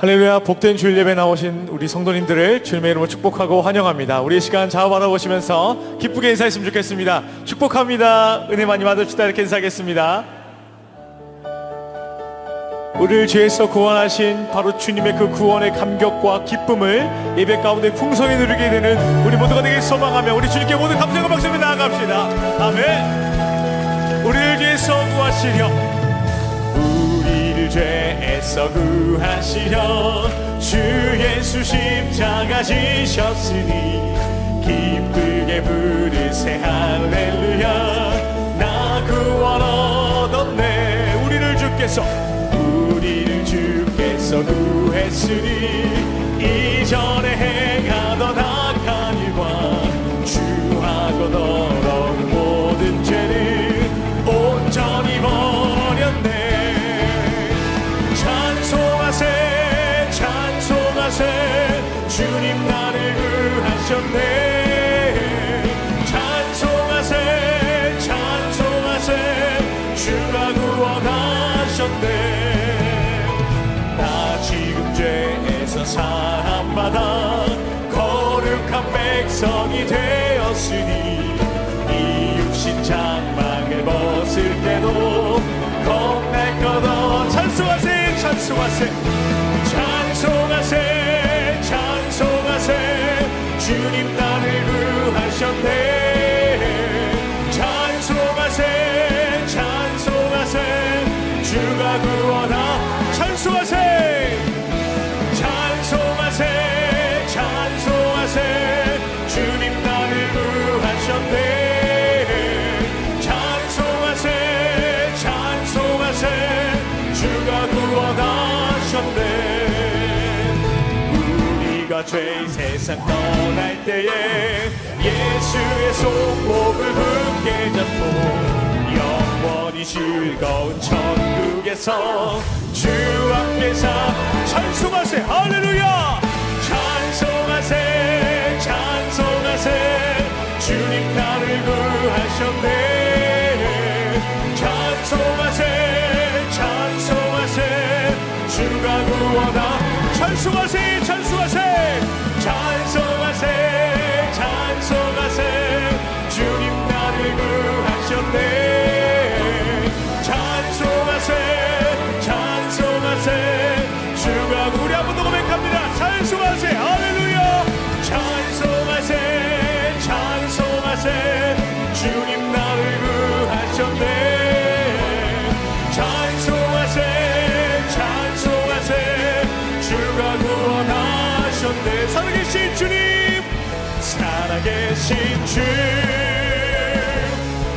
할렐루야. 복된 주일 예배 나오신 우리 성도님들을 주님의 이름으로 축복하고 환영합니다. 우리 시간 좌우 바라보시면서 기쁘게 인사했으면 좋겠습니다. 축복합니다. 은혜 많이 받읍시다. 이렇게 인사하겠습니다. 우리를 죄에서 구원하신 바로 주님의 그 구원의 감격과 기쁨을 예배 가운데 풍성히 누리게 되는 우리 모두가 되길 소망하며 우리 주님께 모두 감사과 박수로 나아갑시다. 아멘. 우리를 죄에서 구하시려 죄에서 구하시려 주 예수 십자가 지셨으니 기쁘게 부르세 할렐루야. 나 구원 얻었네. 우리를 주께서 구했으니 이전에 행하던 악한 일과 주하고 더러운 모든 죄를 온전히 버렸네. 찬송하세 주님 나를 구하셨네. 찬송하세 주가 구원하셨네. 나 지금 죄에서 사함받아 거룩한 백성이 되었으니 이 육신 장막을 벗을 때도 겁낼 것 없. 찬송하세 주님 나를 구하셨네. 찬송하세 주가 구원하. 찬송하세 주님 나를 구하셨네. 찬송하세 주가 구원하셨네. 우리가 죄의 세상 떠날 때에 예수의 손목을 굳게 잡고 영원히 즐거운 천국에서 주 함께 찬송하세 할렐루야. 찬송하세 주님 나를 구하셨네. 찬송하세 주가 구원하. 찬송하세 주님 나를 구하셨네. 찬송하세 주가 우리 한번 더 고백합니다. 찬송하세 할렐루야. 찬송하세 주님 나를 구하셨네. 찬송하세 주가 구원하셨네. 살아계신 주님, 살아계신 주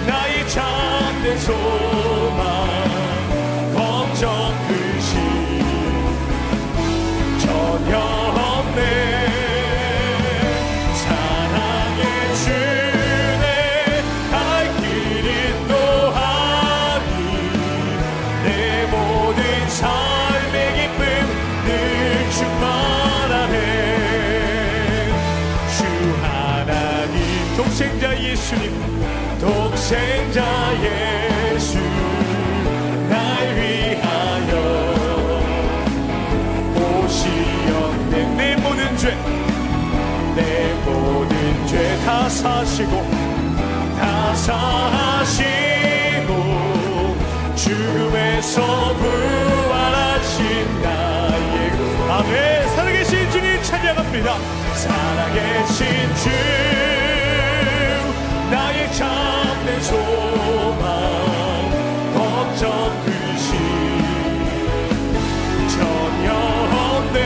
나의 참된 소망 걱정 근심 전혀 없네. 독생자 예수 날 위하여 오시었네. 내 모든 죄 다 사시고 죽음에서 부활하신 나의 아멘. 살아계신 주님 찬양합니다. 살아계신 주 나의 참된 소망 걱정 근심 전혀 없네.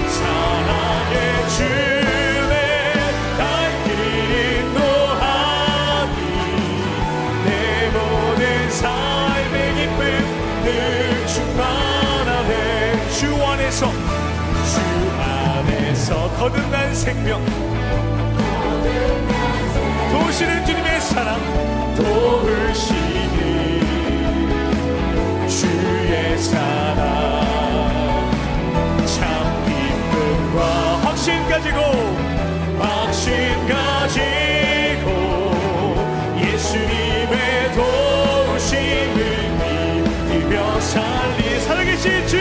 사랑의 주내 날 길 인도하니 내 모든 삶의 기쁨 늘 충만하네. 주 안에서 거듭난 생명 도우시는 주님의 사랑 도우시니 주의 사랑 참 기쁨과 확신 가지고 예수님의 도우심을 믿으며 살리. 살아계신 주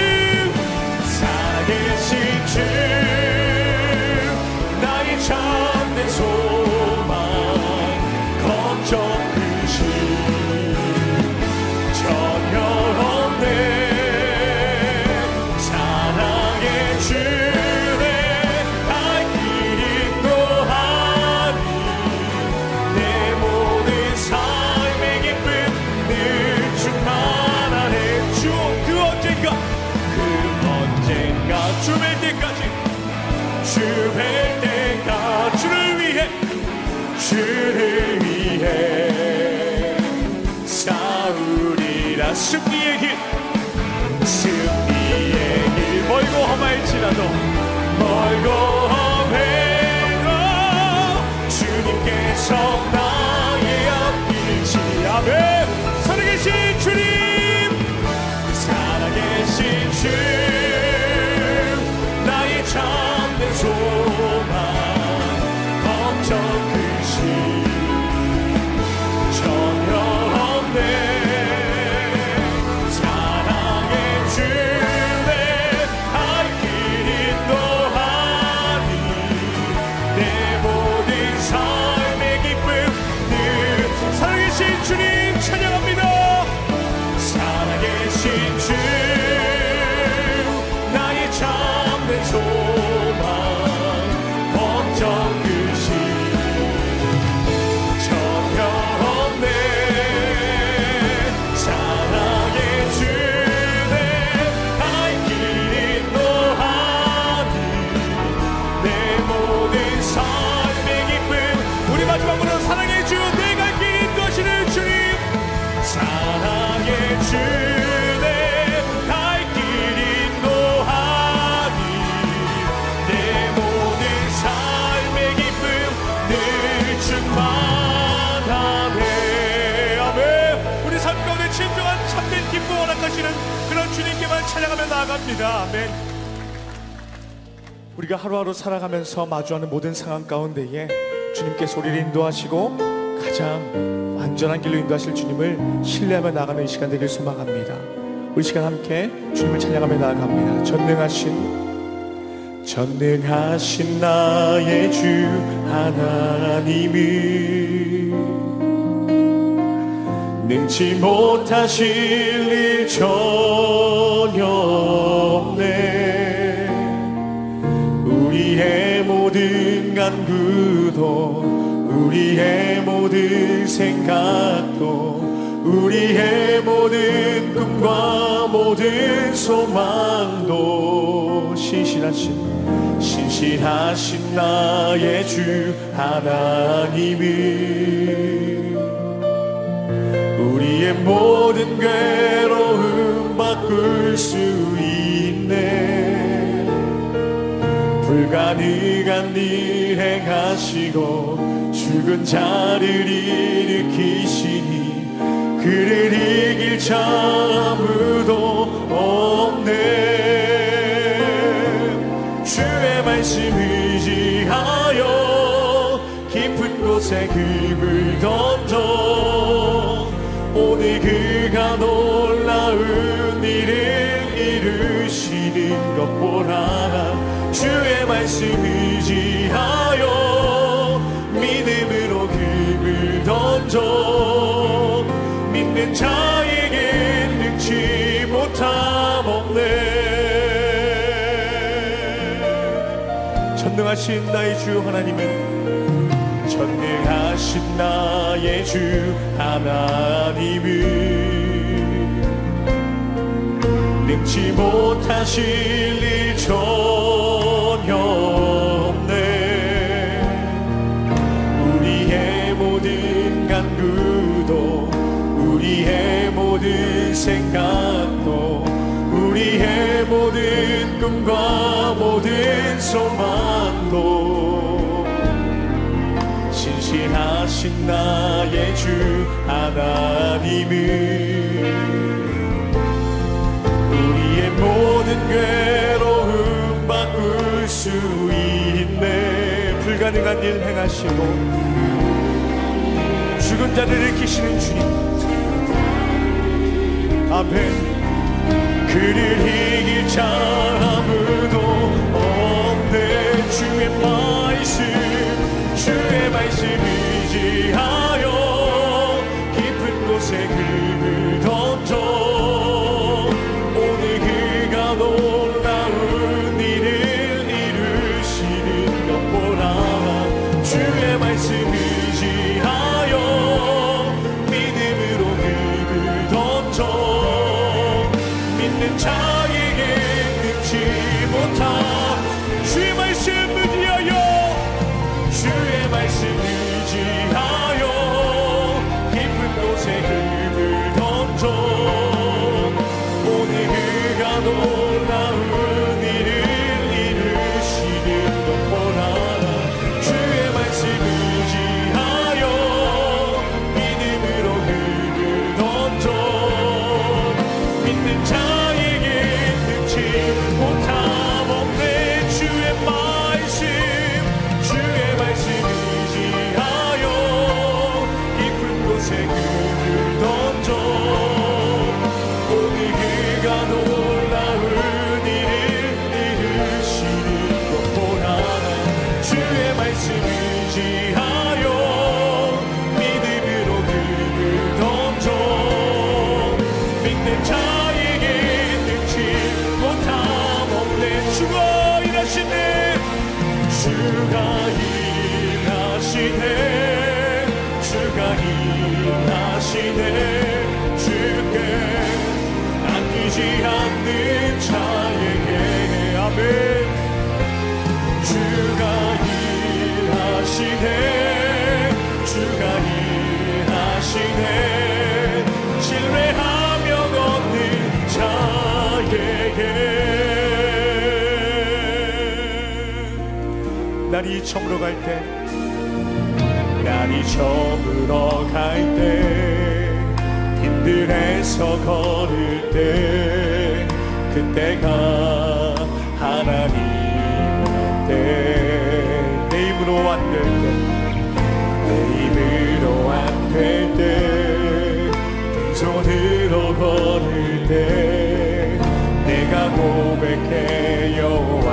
주를 위해 싸우리라. 승리의 길 멀고 험할지라도 멀고 험해도 주님께서 나의 앞길이시. 아멘. 살아계신 주님, 살아계신 주, 나의 참된 소망, 걱정 크시 전혀 없네. 주님 찬양합니다. 살아계신 주, 나의 참된 소망, 걱정 끝이 전혀 없네. 사랑의 주내 갈 길 인도하니 내 모든 삶의 기쁨. 우리 마지막으로 사랑의 주, 내가 주님, 사랑의 주내 갈 길 인도하니 내 모든 삶의 기쁨 늘 충만하네. 아멘. 우리 삶 가운데 진정한 참된 기쁨 허락하시는 그런 주님께만 찬양하며 나아갑니다. 아멘. 우리가 하루하루 살아가면서 마주하는 모든 상황 가운데에 주님께서 우리를 인도하시고 가장 안전한 길로 인도하실 주님을 신뢰하며 나가는 이 시간 되길 소망합니다. 우리 시간 함께 주님을 찬양하며 나아갑니다. 전능하신 나의 주 하나님은 능치 못하실 일 전혀 없네. 우리의 모든 간구도 우리의 모든 생각도 우리의 모든 꿈과 모든 소망도 신실하신 나의 주 하나님은 우리의 모든 괴로움 바꿀 수 있네. 불가능한 일 행하시고 죽은 자를 일으키시니 그를 이길 자 아무도 없네. 주의 말씀 의지하여 깊은 곳에 금을 던져 오늘 그가 놀라운 일을 이루시는 것 보라. 주의 말씀 의지하여 믿음으로 금을 던져 믿는 자에게 능치 못함 없네. 전능하신 나의 주 하나님은 전능하신 나의 주 하나님은 능치 못하실 일 전혀 없네. 우리의 모든 간구도 우리의 모든 생각도 우리의 모든 꿈과 모든 소망도 신실하신 나의 주 하나님은 우리의 모든 괴로움 바꿀 수 있네. 불가능한 일 행하시고 죽은 자를 일으키시는 주님. 아멘. 그를 이길 자 아무도 없네. 주의 말씀 의지하여 깊은 곳에 금을 던져 오늘 그가 놀라운 일을 이루시는 것 보라. 주의 말씀 의지하여 믿음으로 금을 던져 믿는 자에게 능치 못함. 주의 말씀 의지하여 주의 말씀 의지하여 일하시네 주께 아끼지 않는 자에게 아멘 주가 일하시네 주가 일하시네 신뢰하며 걷는 자에게 날이 저물어 갈 때 날이 저물어 갈 때 힘들해서 걸을 때 그때가 하나님의 때 내 힘으로 안 될 때 내 힘으로 안 될 때 빈손으로 걸을 때 내가 고백해 여호와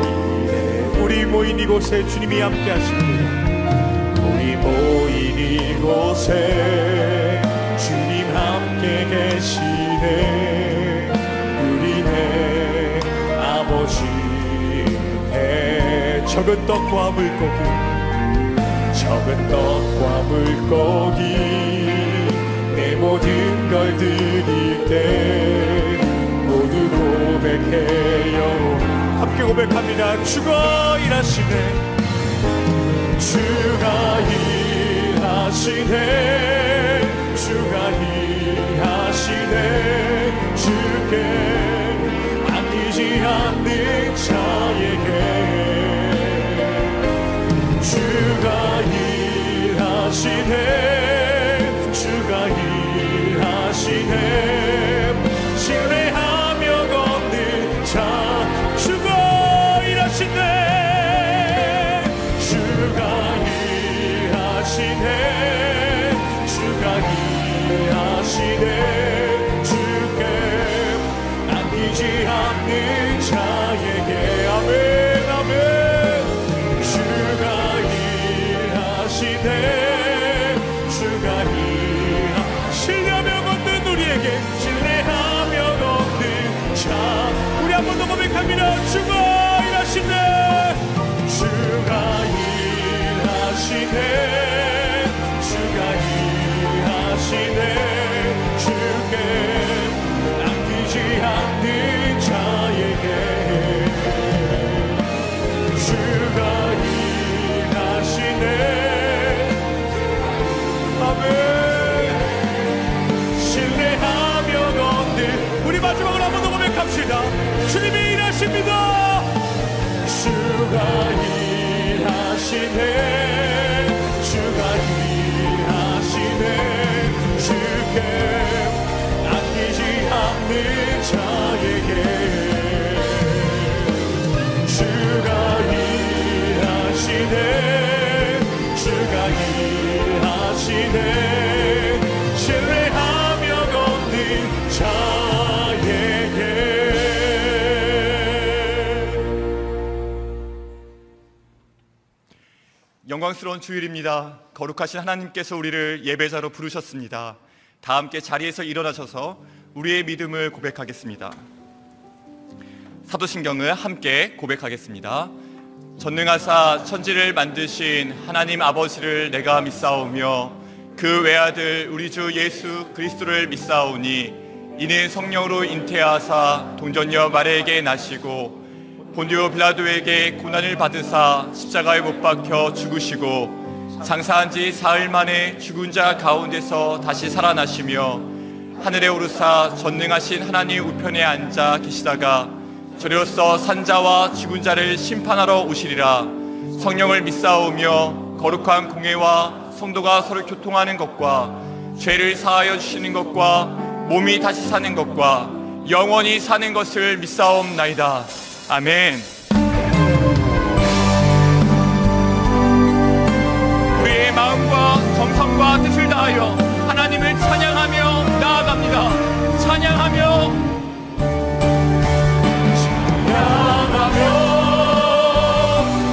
이래 우리 모인 이곳에 주님이 함께 하십니다 우리 모인 이곳에 주님 함께 계시네 우리네 아버지네 적은 떡과 물고기 적은 떡과 물고기 내 모든 걸 드릴 때 모두 고백해요 함께 고백합니다 주가 일하시네 주가 일하시네 주가 일하시네 주께 아끼지 않는 자에게 주가 일하시네 주가 일하시네 신뢰하며 걷는 자 주가 일하시네 주가 일하시네 주가 일하시네 주께 아끼지 않는 자에게 아멘 아멘 주가 일하시네 주가 신뢰하며 걷는 우리에게 신뢰하며 걷는 자 우리 한 번 더 고백합니다 주가 일하시네 주가 일하시네 주가 일하시네 주께 아끼지 않는 자에게 주가 일하시네 아멘 신뢰하며 걷는 우리 마지막으로 한 번 더 고백합시다 주님이 일하십니다 주가 일하시네 주가 일하시네 주께 아끼지 않는 자에게 주가 일하시네 주가 일하시네 신뢰하며 걷는 자에게 영광스러운 주일입니다. 거룩하신 하나님께서 우리를 예배자로 부르셨습니다. 다 함께 자리에서 일어나셔서 우리의 믿음을 고백하겠습니다. 사도신경을 함께 고백하겠습니다. 전능하사 천지를 만드신 하나님 아버지를 내가 믿사오며 그 외아들 우리 주 예수 그리스도를 믿사오니 이는 성령으로 잉태하사 동정녀 마리아에게 나시고 본디오 빌라도에게 고난을 받으사 십자가에 못 박혀 죽으시고 장사한 지 사흘 만에 죽은 자 가운데서 다시 살아나시며 하늘에 오르사 전능하신 하나님 우편에 앉아 계시다가 저리로서 산자와 죽은 자를 심판하러 오시리라. 성령을 믿사오며 거룩한 공회와 성도가 서로 교통하는 것과 죄를 사하여 주시는 것과 몸이 다시 사는 것과 영원히 사는 것을 믿사옵나이다. 아멘. 우리의 마음과 정성과 뜻을 다하여 하나님을 찬양하며 나아갑니다. 찬양하며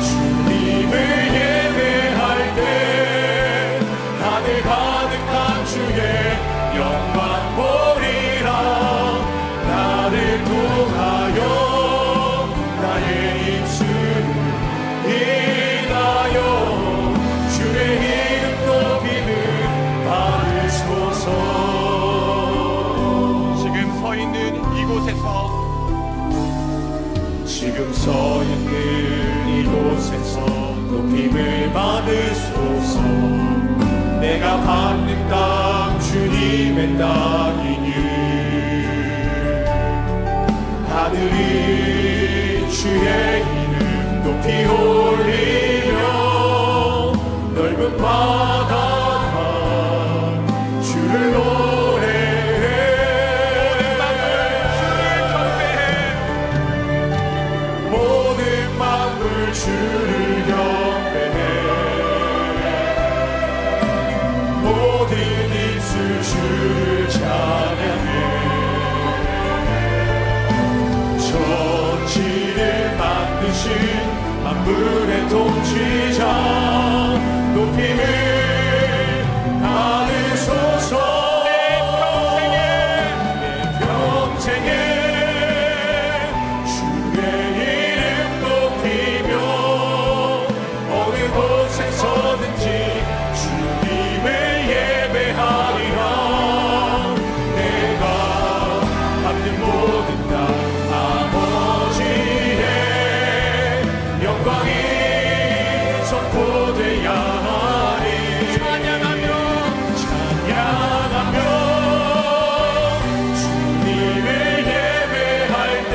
주님을 예배할 때 하늘 가득한 주의 영광 보리라. 나를 통하여 나의 입술을 인하여 주의 이름 높이는 지금 서 있는 이곳에서 높임을 받으소서. 내가 받는 땅 주님의 땅이니 하늘이 주의 이름 높이 올리며 넓은 바다가 주를 노래해. 모든 만물 주를 경배해. 모든 입술 주를 찬양해. 천지를 만드신 만물의 통치자 높임을 받으소서. 내 평생에 주의 이름 높이며 어느 곳에 서든지 주님을 예배하리라. 내가 받는 모든 것 아버지의 영광이 선포되야 하리. 찬양하며 주님을 예배할 때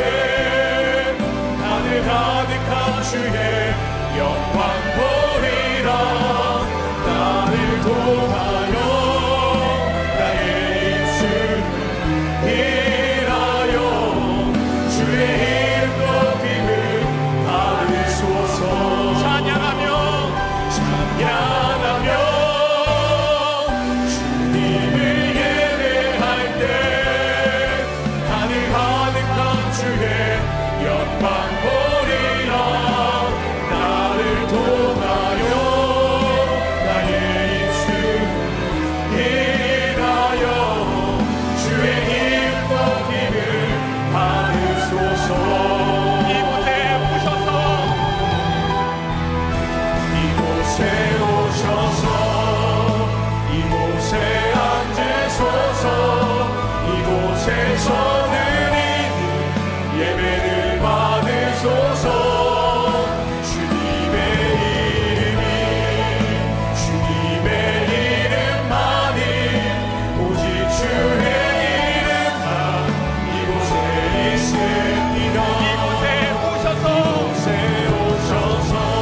하늘 가득한 주의 영광 보리라. 나를 통하여 나의 입술을 일하여 주의 이름 높임을 받으소서. 찬양하며 주님을 예배할 때 하늘 가득한 주의 영광 보리라. 나를 통하여 나의 입술을 일하여 주의 이름 높임을 받으소서. 이곳에 오셔서 이곳에 앉으소서. 이곳에서 드리는 예배를 받으소서. 주님의 이름만이 오직 주의 이름만 이곳에 있습니다. 이곳에 오셔서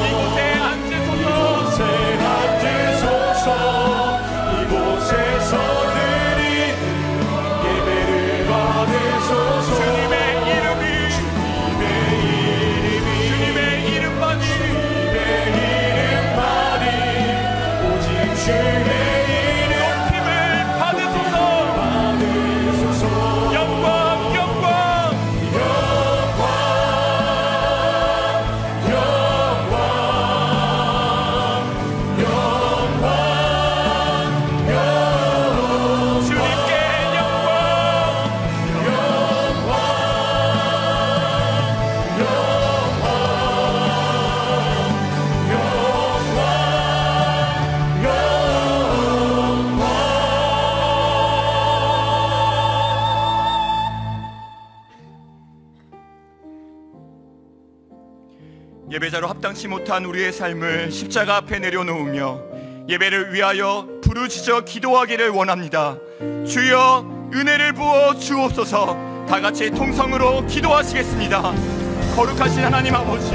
이곳에 앉으소서. 이곳에서 드리는 예배를 받으소서. 주님의 이름만이 오직 주의 이름 높임을 받으소서. 영광 주님께 예배자로 합당치 못한 우리의 삶을 십자가 앞에 내려놓으며 예배를 위하여 부르짖어 기도하기를 원합니다. 주여 은혜를 부어 주옵소서. 다같이 통성으로 기도하시겠습니다. 거룩하신 하나님 아버지,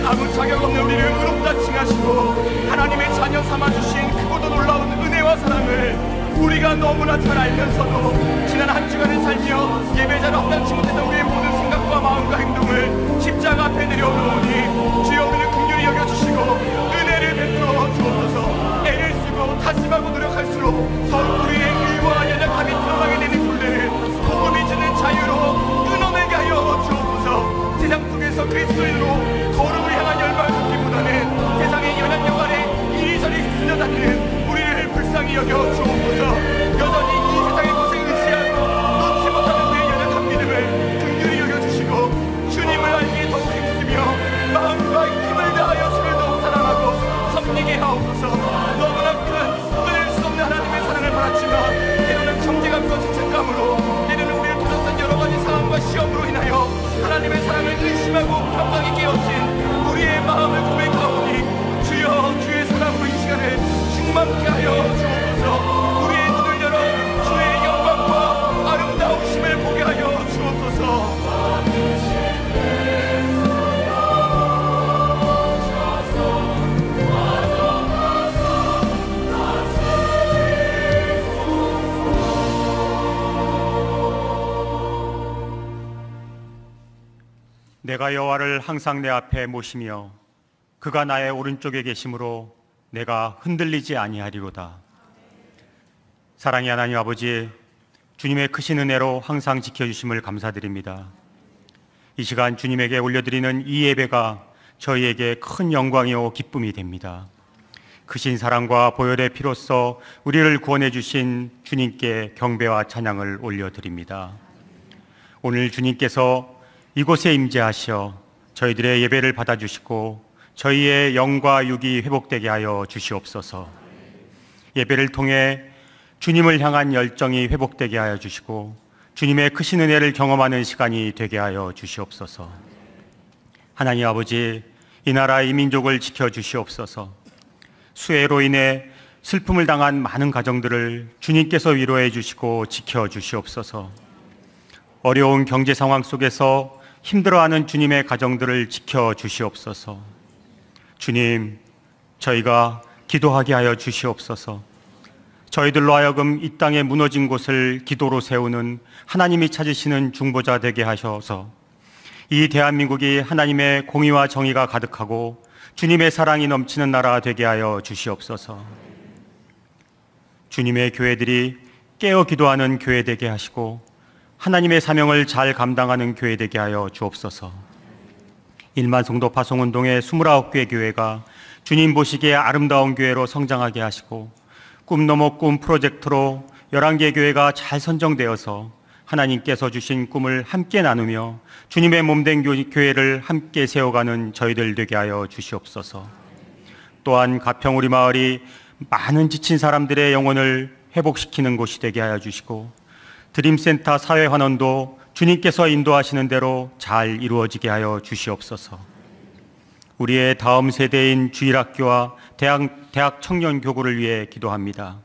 아무 자격 없는 우리를 의롭다 칭하시고 하나님의 자녀 삼아주신 크고도 놀라운 은혜와 사랑을 우리가 너무나 잘 알면서도 지난 한 주간을 살며 예배자로 합당치 못했던 우리의 모든 생각과 마음과 행동을 십자가 앞에 내려놓으니 주여 우리를 긍휼히 여겨주시고 은혜를 베풀어 주옵소서. 애를 쓰고 다짐하고 노력할수록 더욱 우리의 의와 연약함이 드러나게 되는 굴레를 복음이 주는 자유로 끊어내게 하여 주옵소서. 세상 속에서 그리스도인으로 거룩을 향한 열망을 갖기보다는 세상의 연약력 아래 이리저리 휩쓸려다니는 우리를 불쌍히 여겨 주옵소서. 여전히 이 세상의 것을 의지하고 놓지 못하는 우리의 연약한 믿음을 긍휼히 여겨주시고 하나님의 사랑을 의심하고 경각이 깨어진 우리의 마음을 고백하오니 주여 주의 사랑으로 이 시간에 충만케 하여 주옵소서. 우리의 눈을 열어 주의 영광과 아름다우심을 보게 하여 주옵소서. 내가 여호와를 항상 내 앞에 모시며 그가 나의 오른쪽에 계심으로 내가 흔들리지 아니하리로다. 사랑의 하나님 아버지, 주님의 크신 은혜로 항상 지켜주심을 감사드립니다. 이 시간 주님에게 올려드리는 이 예배가 저희에게 큰 영광이요 기쁨이 됩니다. 크신 사랑과 보혈의 피로써 우리를 구원해 주신 주님께 경배와 찬양을 올려드립니다. 오늘 주님께서 이곳에 임재하셔 저희들의 예배를 받아주시고 저희의 영과 육이 회복되게 하여 주시옵소서. 예배를 통해 주님을 향한 열정이 회복되게 하여 주시고 주님의 크신 은혜를 경험하는 시간이 되게 하여 주시옵소서. 하나님 아버지, 이 나라 이 민족을 지켜주시옵소서. 수해로 인해 슬픔을 당한 많은 가정들을 주님께서 위로해 주시고 지켜주시옵소서. 어려운 경제 상황 속에서 힘들어하는 주님의 가정들을 지켜주시옵소서. 주님, 저희가 기도하게 하여 주시옵소서. 저희들로 하여금 이 땅에 무너진 곳을 기도로 세우는 하나님이 찾으시는 중보자 되게 하셔서 이 대한민국이 하나님의 공의와 정의가 가득하고 주님의 사랑이 넘치는 나라 되게 하여 주시옵소서. 주님의 교회들이 깨어 기도하는 교회 되게 하시고 하나님의 사명을 잘 감당하는 교회 되게 하여 주옵소서. 1만 성도 파송운동의 29개 교회가 주님 보시기에 아름다운 교회로 성장하게 하시고 꿈 넘어 꿈 프로젝트로 11개 교회가 잘 선정되어서 하나님께서 주신 꿈을 함께 나누며 주님의 몸된 교회를 함께 세워가는 저희들 되게 하여 주시옵소서. 또한 가평 우리 마을이 많은 지친 사람들의 영혼을 회복시키는 곳이 되게 하여 주시고 드림센터 사회환원도 주님께서 인도하시는 대로 잘 이루어지게 하여 주시옵소서. 우리의 다음 세대인 주일학교와 대학 청년교구를 위해 기도합니다.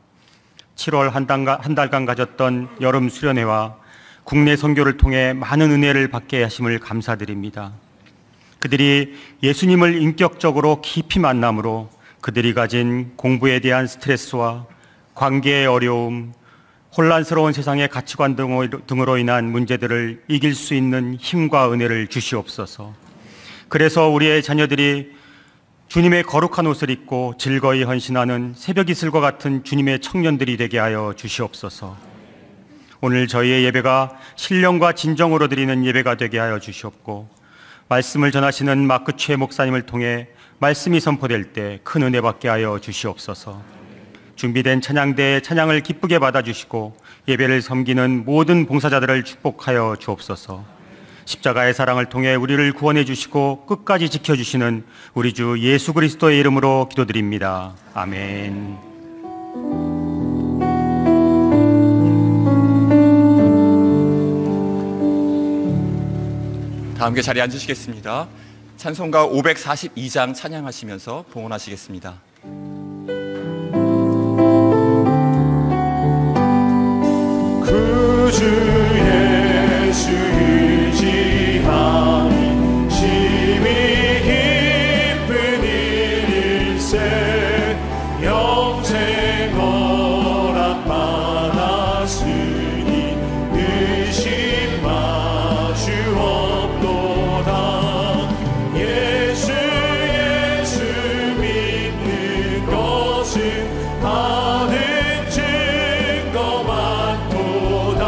7월 한 달간 가졌던 여름 수련회와 국내 선교를 통해 많은 은혜를 받게 하심을 감사드립니다. 그들이 예수님을 인격적으로 깊이 만남으로 그들이 가진 공부에 대한 스트레스와 관계의 어려움, 혼란스러운 세상의 가치관 등으로 인한 문제들을 이길 수 있는 힘과 은혜를 주시옵소서. 그래서 우리의 자녀들이 주님의 거룩한 옷을 입고 즐거이 헌신하는 새벽 이슬과 같은 주님의 청년들이 되게 하여 주시옵소서. 오늘 저희의 예배가 신령과 진정으로 드리는 예배가 되게 하여 주시옵고 말씀을 전하시는 마크 최 목사님을 통해 말씀이 선포될 때 큰 은혜 받게 하여 주시옵소서. 준비된 찬양대의 찬양을 기쁘게 받아주시고 예배를 섬기는 모든 봉사자들을 축복하여 주옵소서. 십자가의 사랑을 통해 우리를 구원해 주시고 끝까지 지켜주시는 우리 주 예수 그리스도의 이름으로 기도드립니다. 아멘. 다 함께 자리에 앉으시겠습니다. 찬송가 542장 찬양하시면서 봉헌하시겠습니다. 주 예수 의지하니 심히 기쁜 일일세 영생 허락 받았으니 의심 마주 없도다. 예수 믿는 것은 받은 증거 많도다.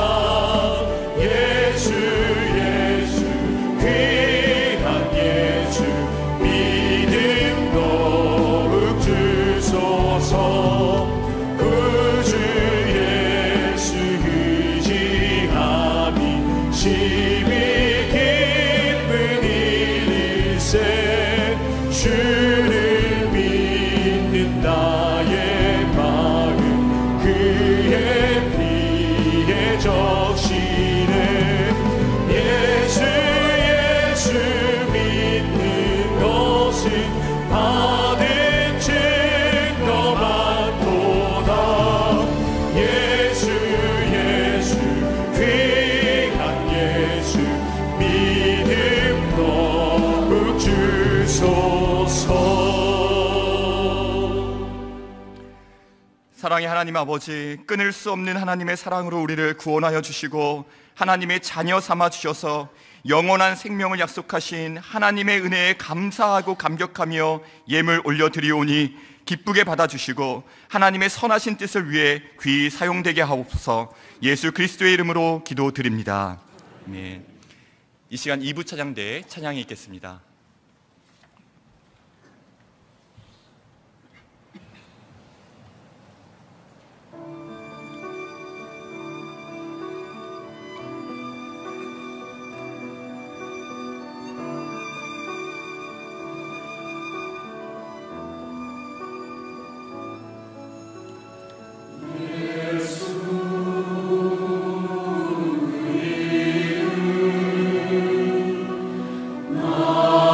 사랑의 하나님 아버지, 끊을 수 없는 하나님의 사랑으로 우리를 구원하여 주시고 하나님의 자녀 삼아 주셔서 영원한 생명을 약속하신 하나님의 은혜에 감사하고 감격하며 예물 올려드리오니 기쁘게 받아주시고 하나님의 선하신 뜻을 위해 귀히 사용되게 하옵소서. 예수 그리스도의 이름으로 기도드립니다. 아멘. 이 시간 2부 찬양대에 찬양이 있겠습니다. 나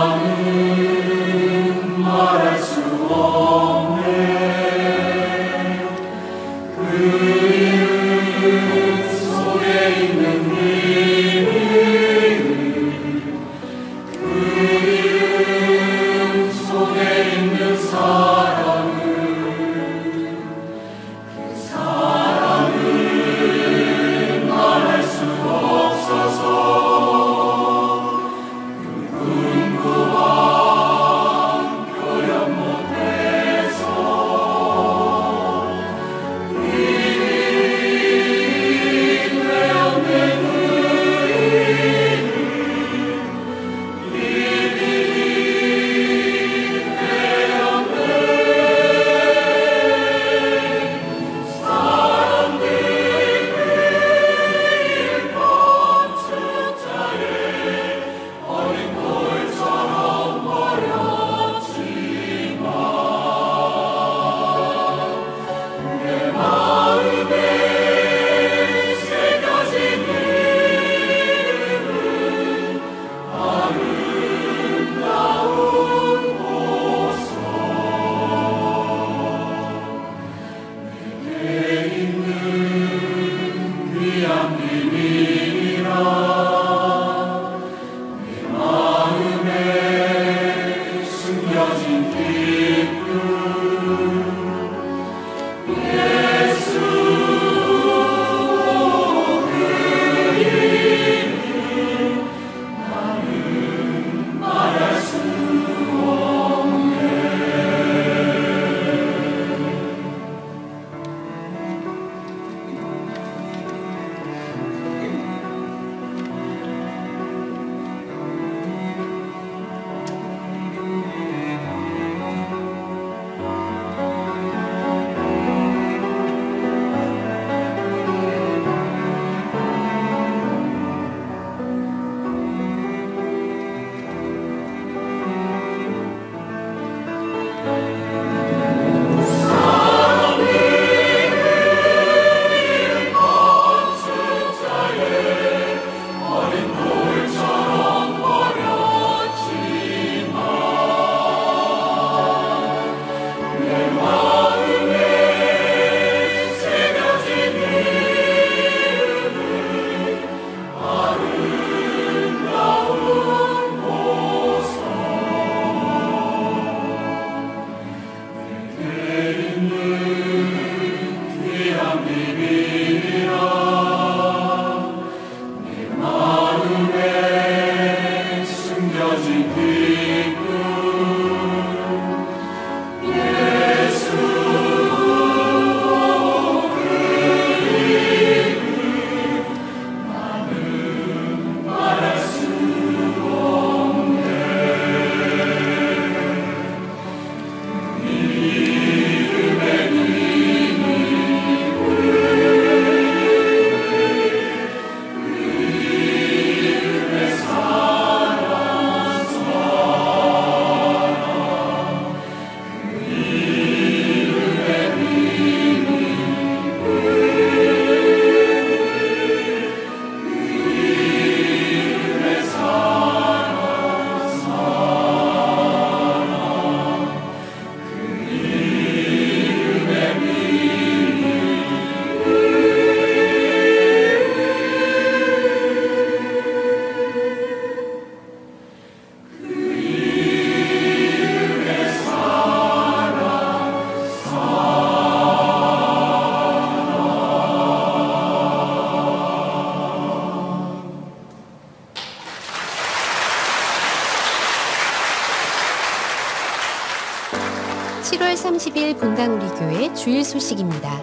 7월 30일 분당우리교회 주일 소식입니다.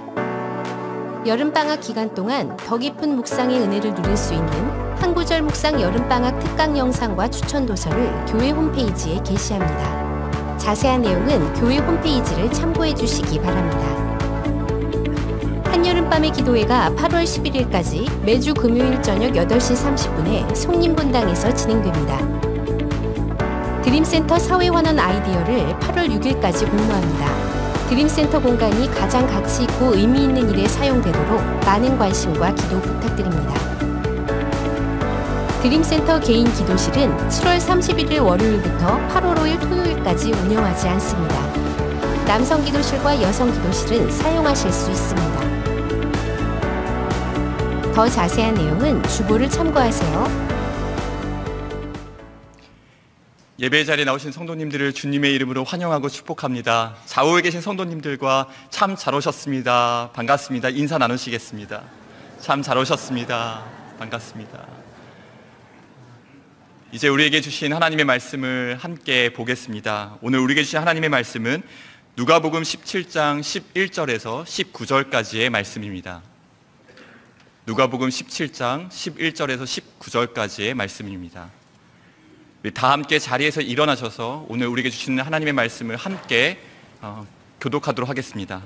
여름방학 기간 동안 더 깊은 묵상의 은혜를 누릴 수 있는 한 구절 묵상 여름방학 특강 영상과 추천 도서를 교회 홈페이지에 게시합니다. 자세한 내용은 교회 홈페이지를 참고해 주시기 바랍니다. 한여름밤의 기도회가 8월 11일까지 매주 금요일 저녁 8시 30분에 송림분당에서 진행됩니다. 드림센터 사회환원 아이디어를 8월 6일까지 공모합니다. 드림센터 공간이 가장 가치 있고 의미 있는 일에 사용되도록 많은 관심과 기도 부탁드립니다. 드림센터 개인 기도실은 7월 31일 월요일부터 8월 5일 토요일까지 운영하지 않습니다. 남성 기도실과 여성 기도실은 사용하실 수 있습니다. 더 자세한 내용은 주보를 참고하세요. 예배 자리에 나오신 성도님들을 주님의 이름으로 환영하고 축복합니다. 좌우에 계신 성도님들과 참 잘 오셨습니다. 반갑습니다. 인사 나누시겠습니다. 참 잘 오셨습니다. 반갑습니다. 이제 우리에게 주신 하나님의 말씀을 함께 보겠습니다. 오늘 우리에게 주신 하나님의 말씀은 누가복음 17장 11절에서 19절까지의 말씀입니다. 누가복음 17장 11절에서 19절까지의 말씀입니다. 다 함께 자리에서 일어나셔서 오늘 우리에게 주시는 하나님의 말씀을 함께 교독하도록 하겠습니다.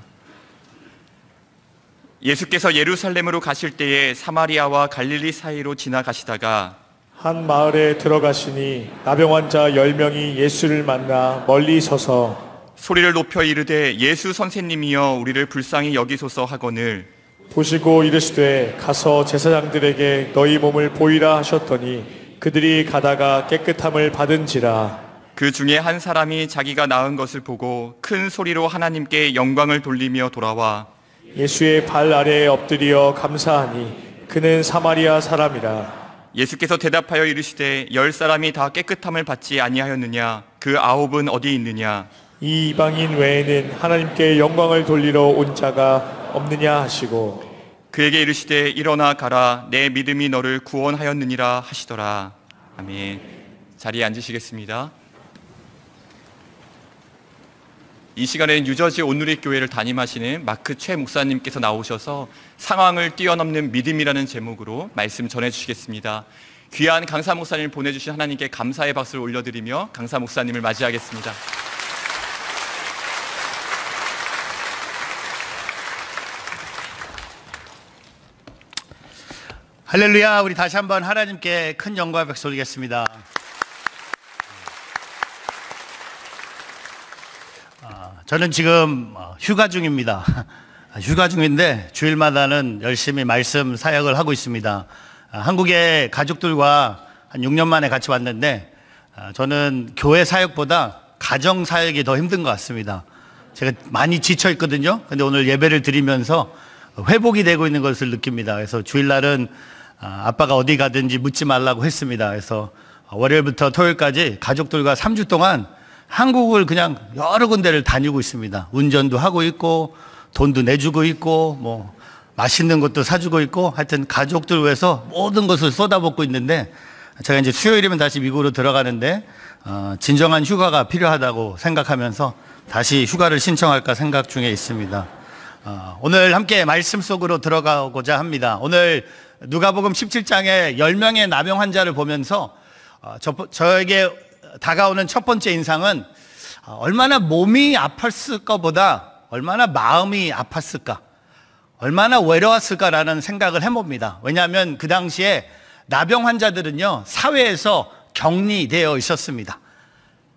예수께서 예루살렘으로 가실 때에 사마리아와 갈릴리 사이로 지나가시다가 한 마을에 들어가시니 나병 환자 10명이 예수를 만나 멀리 서서 소리를 높여 이르되 예수 선생님이여 우리를 불쌍히 여기소서 하거늘 보시고 이르시되 가서 제사장들에게 너희 몸을 보이라 하셨더니 그들이 가다가 깨끗함을 받은지라. 그 중에 한 사람이 자기가 나은 것을 보고 큰 소리로 하나님께 영광을 돌리며 돌아와 예수의 발 아래에 엎드려 감사하니 그는 사마리아 사람이라. 예수께서 대답하여 이르시되 10사람이 다 깨끗함을 받지 아니하였느냐? 그 9은 어디 있느냐? 이 이방인 외에는 하나님께 영광을 돌리러 온 자가 없느냐 하시고 그에게 이르시되 일어나 가라 내 믿음이 너를 구원하였느니라 하시더라. 아멘. 자리에 앉으시겠습니다. 이 시간에는 뉴저지 온누리교회를 담임하시는 마크 최 목사님께서 나오셔서 상황을 뛰어넘는 믿음이라는 제목으로 말씀 전해주시겠습니다. 귀한 강사 목사님을 보내주신 하나님께 감사의 박수를 올려드리며 강사 목사님을 맞이하겠습니다. 할렐루야. 우리 다시 한번 하나님께 큰 영광의 박수 올리겠습니다. 저는 지금 휴가 중입니다. 휴가 중인데 주일마다는 열심히 말씀 사역을 하고 있습니다. 한국의 가족들과 한 6년 만에 같이 왔는데 저는 교회 사역보다 가정 사역이 더 힘든 것 같습니다. 제가 많이 지쳐 있거든요. 근데 오늘 예배를 드리면서 회복이 되고 있는 것을 느낍니다. 그래서 주일날은 아빠가 어디 가든지 묻지 말라고 했습니다. 그래서 월요일부터 토요일까지 가족들과 3주 동안 한국을 그냥 여러 군데를 다니고 있습니다. 운전도 하고 있고 돈도 내주고 있고 뭐 맛있는 것도 사주고 있고 하여튼 가족들 위해서 모든 것을 쏟아붓고 있는데 제가 이제 수요일이면 다시 미국으로 들어가는데 진정한 휴가가 필요하다고 생각하면서 다시 휴가를 신청할까 생각 중에 있습니다. 오늘 함께 말씀 속으로 들어가고자 합니다. 오늘 누가복음 17장의 10명의 나병 환자를 보면서 저에게 다가오는 첫 번째 인상은 얼마나 몸이 아팠을 것보다 얼마나 마음이 아팠을까, 얼마나 외로웠을까라는 생각을 해봅니다. 왜냐하면 그 당시에 나병 환자들은요 사회에서 격리되어 있었습니다.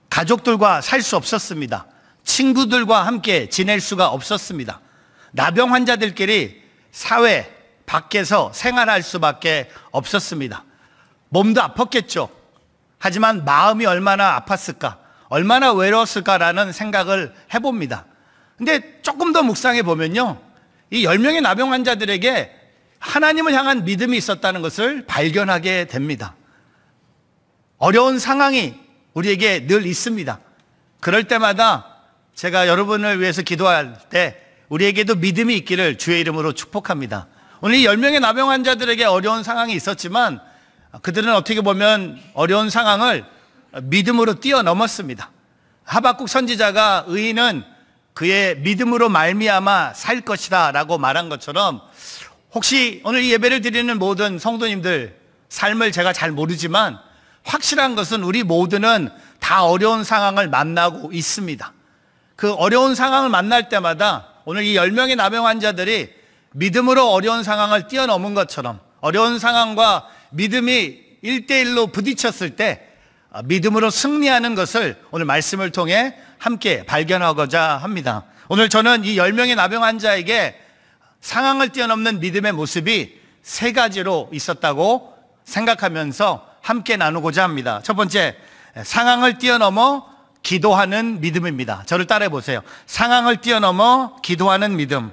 가족들과 살 수 없었습니다. 친구들과 함께 지낼 수가 없었습니다. 나병 환자들끼리 사회 밖에서 생활할 수밖에 없었습니다. 몸도 아팠겠죠. 하지만 마음이 얼마나 아팠을까, 얼마나 외로웠을까라는 생각을 해봅니다. 근데 조금 더 묵상해 보면요, 이 10명의 나병 환자들에게 하나님을 향한 믿음이 있었다는 것을 발견하게 됩니다. 어려운 상황이 우리에게 늘 있습니다. 그럴 때마다 제가 여러분을 위해서 기도할 때 우리에게도 믿음이 있기를 주의 이름으로 축복합니다. 오늘 이 10명의 나병 환자들에게 어려운 상황이 있었지만 그들은 어떻게 보면 어려운 상황을 믿음으로 뛰어넘었습니다. 하박국 선지자가 의인은 그의 믿음으로 말미암아 살 것이다 라고 말한 것처럼, 혹시 오늘 이 예배를 드리는 모든 성도님들 삶을 제가 잘 모르지만 확실한 것은 우리 모두는 다 어려운 상황을 만나고 있습니다. 그 어려운 상황을 만날 때마다 오늘 이 10명의 나병 환자들이 믿음으로 어려운 상황을 뛰어넘은 것처럼, 어려운 상황과 믿음이 1대1로 부딪혔을 때 믿음으로 승리하는 것을 오늘 말씀을 통해 함께 발견하고자 합니다. 오늘 저는 이 10명의 나병 환자에게 상황을 뛰어넘는 믿음의 모습이 3가지로 있었다고 생각하면서 함께 나누고자 합니다. 첫 번째, 상황을 뛰어넘어 기도하는 믿음입니다. 저를 따라해 보세요. 상황을 뛰어넘어 기도하는 믿음.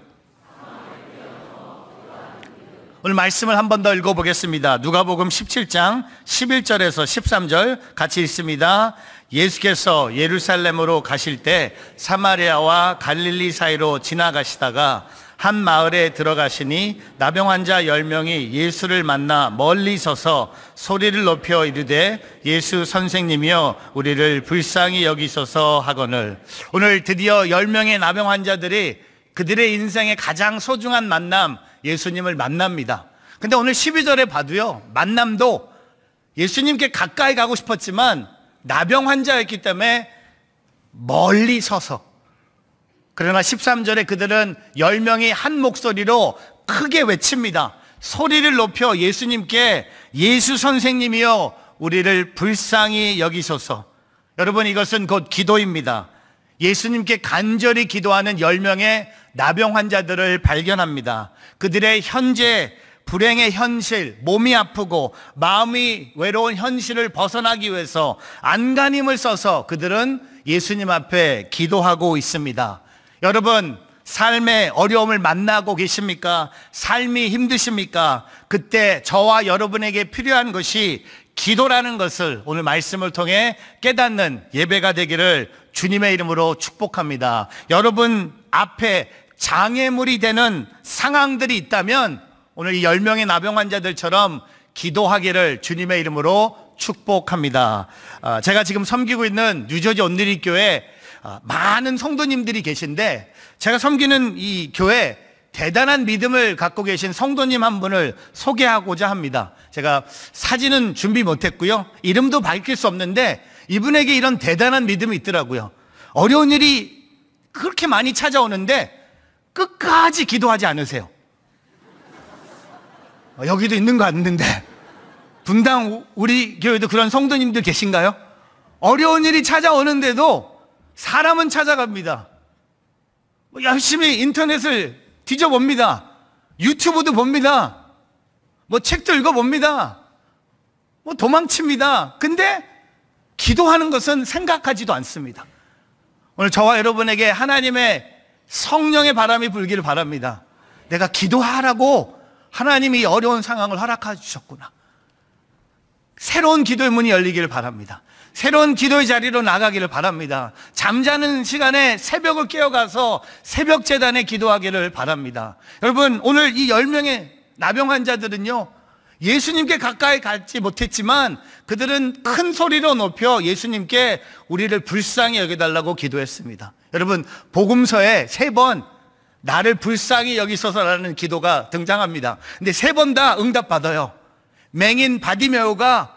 오늘 말씀을 한 번 더 읽어보겠습니다. 누가복음 17장 11절에서 13절 같이 읽습니다. 예수께서 예루살렘으로 가실 때 사마리아와 갈릴리 사이로 지나가시다가 한 마을에 들어가시니 나병 환자 10명이 예수를 만나 멀리 서서 소리를 높여 이르되 예수 선생님이여 우리를 불쌍히 여기소서 하거늘. 오늘 드디어 10명의 나병 환자들이 그들의 인생의 가장 소중한 만남, 예수님을 만납니다. 근데 오늘 12절에 봐도요, 만남도 예수님께 가까이 가고 싶었지만 나병 환자였기 때문에 멀리 서서, 그러나 13절에 그들은 10명이 한 목소리로 크게 외칩니다. 소리를 높여 예수님께 예수 선생님이여 우리를 불쌍히 여기소서. 여러분, 이것은 곧 기도입니다. 예수님께 간절히 기도하는 10명의 나병 환자들을 발견합니다. 그들의 현재 불행의 현실, 몸이 아프고 마음이 외로운 현실을 벗어나기 위해서 안간힘을 써서 그들은 예수님 앞에 기도하고 있습니다. 여러분, 삶의 어려움을 만나고 계십니까? 삶이 힘드십니까? 그때 저와 여러분에게 필요한 것이 기도라는 것을 오늘 말씀을 통해 깨닫는 예배가 되기를 주님의 이름으로 축복합니다. 여러분 앞에 장애물이 되는 상황들이 있다면 오늘 이 10명의 나병 환자들처럼 기도하기를 주님의 이름으로 축복합니다. 제가 지금 섬기고 있는 뉴저지 온누리교회 많은 성도님들이 계신데, 제가 섬기는 이 교회 대단한 믿음을 갖고 계신 성도님 한 분을 소개하고자 합니다. 제가 사진은 준비 못했고요, 이름도 밝힐 수 없는데 이분에게 이런 대단한 믿음이 있더라고요. 어려운 일이 그렇게 많이 찾아오는데 끝까지 기도하지 않으세요. 여기도 있는 거 같는데, 분당 우리 교회도 그런 성도님들 계신가요? 어려운 일이 찾아오는데도 사람은 찾아갑니다. 열심히 인터넷을 뒤져봅니다. 유튜브도 봅니다. 책도 읽어봅니다. 도망칩니다. 근데 기도하는 것은 생각하지도 않습니다. 오늘 저와 여러분에게 하나님의 성령의 바람이 불기를 바랍니다. 내가 기도하라고 하나님이 어려운 상황을 허락해 주셨구나. 새로운 기도의 문이 열리기를 바랍니다. 새로운 기도의 자리로 나가기를 바랍니다. 잠자는 시간에 새벽을 깨어가서 새벽 제단에 기도하기를 바랍니다. 여러분, 오늘 이 10명의 나병 환자들은요, 예수님께 가까이 가지 못했지만 그들은 큰 소리로 높여 예수님께 우리를 불쌍히 여겨달라고 기도했습니다. 여러분, 복음서에 3번 나를 불쌍히 여기소서라는 기도가 등장합니다. 근데 3번 다 응답받아요. 맹인 바디메오가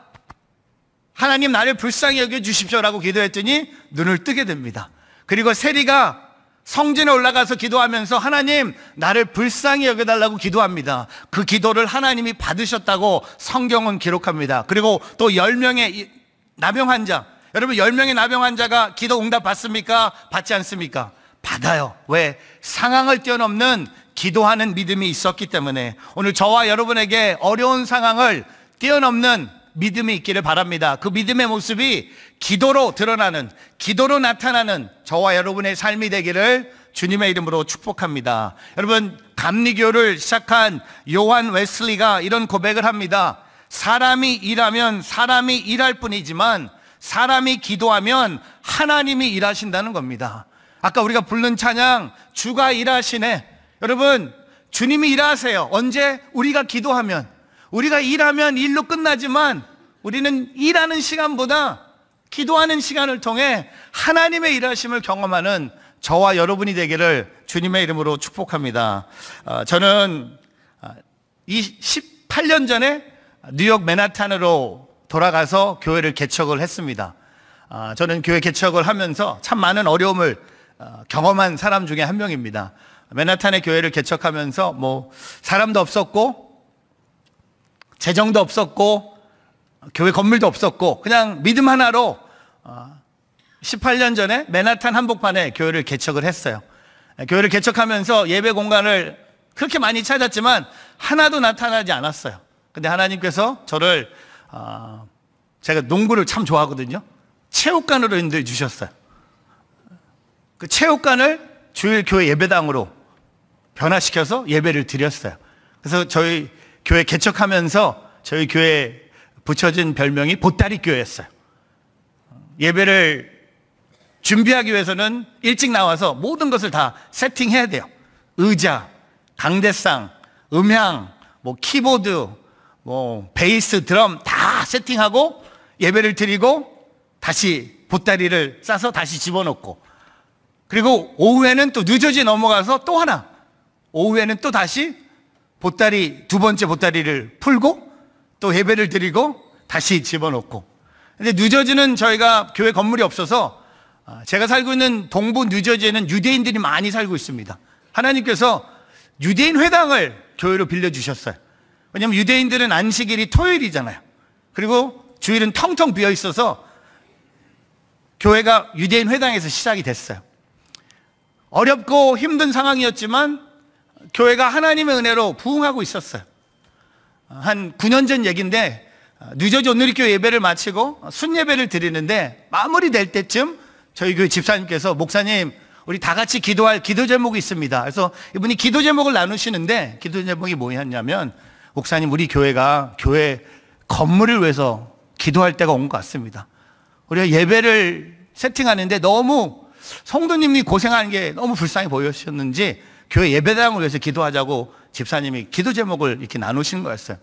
하나님 나를 불쌍히 여겨주십시오라고 기도했더니 눈을 뜨게 됩니다. 그리고 세리가 성전에 올라가서 기도하면서 하나님 나를 불쌍히 여겨달라고 기도합니다. 그 기도를 하나님이 받으셨다고 성경은 기록합니다. 그리고 또 10명의 나병 환자, 여러분 10명의 나병 환자가 기도 응답 받습니까? 받지 않습니까? 받아요. 왜? 상황을 뛰어넘는 기도하는 믿음이 있었기 때문에. 오늘 저와 여러분에게 어려운 상황을 뛰어넘는 믿음이 있기를 바랍니다. 그 믿음의 모습이 기도로 드러나는, 기도로 나타나는 저와 여러분의 삶이 되기를 주님의 이름으로 축복합니다. 여러분, 감리교를 시작한 요한 웨슬리가 이런 고백을 합니다. 사람이 일하면 사람이 일할 뿐이지만 사람이 기도하면 하나님이 일하신다는 겁니다. 아까 우리가 부른 찬양, 주가 일하시네. 여러분, 주님이 일하세요. 언제? 우리가 기도하면. 우리가 일하면 일로 끝나지만 우리는 일하는 시간보다 기도하는 시간을 통해 하나님의 일하심을 경험하는 저와 여러분이 되기를 주님의 이름으로 축복합니다. 저는 이 18년 전에 뉴욕 맨하탄으로 돌아가서 교회를 개척을 했습니다. 저는 교회 개척을 하면서 참 많은 어려움을 경험한 사람 중에 한 명입니다. 맨하탄의 교회를 개척하면서 뭐 사람도 없었고 재정도 없었고 교회 건물도 없었고 그냥 믿음 하나로 18년 전에 맨하탄 한복판에 교회를 개척을 했어요. 교회를 개척하면서 예배 공간을 그렇게 많이 찾았지만 하나도 나타나지 않았어요. 근데 하나님께서 저를 제가 농구를 참 좋아하거든요. 체육관으로 인도해 주셨어요. 그 체육관을 주일 교회 예배당으로 변화시켜서 예배를 드렸어요. 그래서 저희 교회 개척하면서 저희 교회에 붙여진 별명이 보따리 교회였어요. 예배를 준비하기 위해서는 일찍 나와서 모든 것을 다 세팅해야 돼요. 의자, 강대상, 음향, 뭐 키보드, 뭐 베이스, 드럼 다 세팅하고 예배를 드리고 다시 보따리를 싸서 다시 집어넣고, 그리고 오후에는 또 늦어지 넘어가서 또 하나, 오후에는 또 다시 보따리, 두 번째 보따리를 풀고 또 예배를 드리고 다시 집어넣고. 근데 뉴저지는 저희가 교회 건물이 없어서 제가 살고 있는 동부 뉴저지에는 유대인들이 많이 살고 있습니다. 하나님께서 유대인 회당을 교회로 빌려주셨어요. 왜냐하면 유대인들은 안식일이 토요일이잖아요. 그리고 주일은 텅텅 비어 있어서 교회가 유대인 회당에서 시작이 됐어요. 어렵고 힘든 상황이었지만 교회가 하나님의 은혜로 부흥하고 있었어요. 한 9년 전 얘기인데 뉴저지 온누리교회 예배를 마치고 순예배를 드리는데 마무리될 때쯤 저희 교회 집사님께서 목사님 우리 다 같이 기도할 기도 제목이 있습니다. 그래서 이분이 기도 제목을 나누시는데 기도 제목이 뭐였냐면, 목사님 우리 교회가 교회 건물을 위해서 기도할 때가 온 것 같습니다. 우리가 예배를 세팅하는데 너무 성도님이 고생하는 게 너무 불쌍히 보이셨는지 교회 예배당을 위해서 기도하자고 집사님이 기도 제목을 이렇게 나누신 거였어요.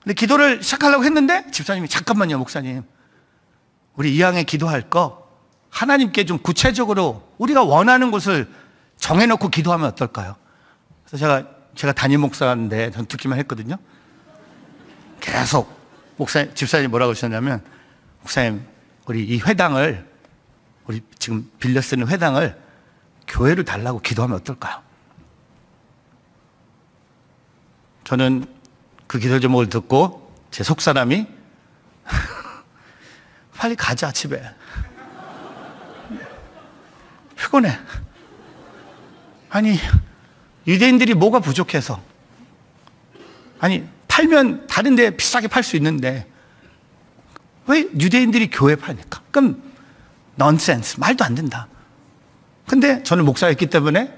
근데 기도를 시작하려고 했는데 집사님이 잠깐만요 목사님, 우리 이왕에 기도할 거 하나님께 좀 구체적으로 우리가 원하는 곳을 정해놓고 기도하면 어떨까요? 그래서 제가 담임 목사인데 전 듣기만 했거든요. 계속 집사님이 뭐라고 하셨냐면, 목사님 우리 이 회당을, 우리 지금 빌려 쓰는 회당을 교회로 달라고 기도하면 어떨까요? 저는 그 기도 제목을 듣고 제 속사람이 빨리 가자 집에, 피곤해. 아니 유대인들이 뭐가 부족해서, 아니 팔면 다른 데 비싸게 팔 수 있는데 왜 유대인들이 교회 파니까? 그럼 넌센스, 말도 안 된다. 근데 저는 목사였기 때문에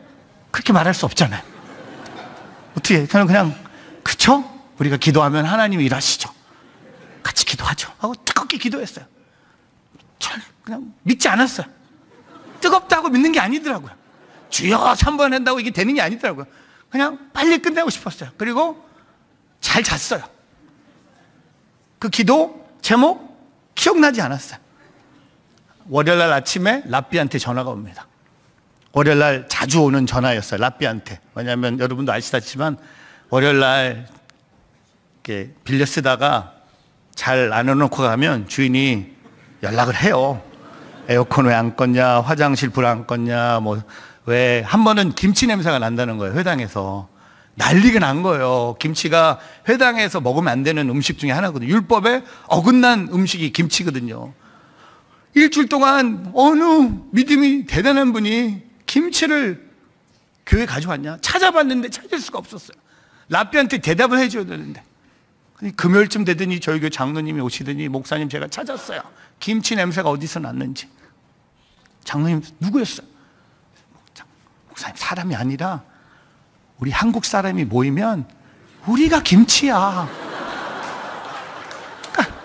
그렇게 말할 수 없잖아요. 어떻게, 저는 그냥 그쵸? 우리가 기도하면 하나님이 일하시죠. 같이 기도하죠 하고 뜨겁게 기도했어요. 그냥 믿지 않았어요. 뜨겁다고 믿는 게 아니더라고요. 주여 3번 한다고 이게 되는 게 아니더라고요. 그냥 빨리 끝내고 싶었어요. 그리고 잘 잤어요. 그 기도 제목 기억나지 않았어요. 월요일날 아침에 라삐한테 전화가 옵니다. 월요일날 자주 오는 전화였어요. 라삐한테. 왜냐하면 여러분도 아시다시만 월요일날 이렇게 빌려 쓰다가 잘 안 해놓고 가면 주인이 연락을 해요. 에어컨 왜 안 껐냐, 화장실 불 안 껐냐, 뭐 왜 한 번은 김치 냄새가 난다는 거예요. 회당에서 난리가 난 거예요. 김치가 회당에서 먹으면 안 되는 음식 중에 하나거든요. 율법에 어긋난 음식이 김치거든요. 일주일 동안 어느 믿음이 대단한 분이 김치를 교회에 가져왔냐 찾아봤는데 찾을 수가 없었어요. 라삐한테 대답을 해줘야 되는데, 금요일쯤 되더니 저희 교회 장로님이 오시더니, 목사님 제가 찾았어요. 김치 냄새가 어디서 났는지. 장로님 누구였어요? 목사님 사람이 아니라 우리 한국 사람이 모이면 우리가 김치야. 그러니까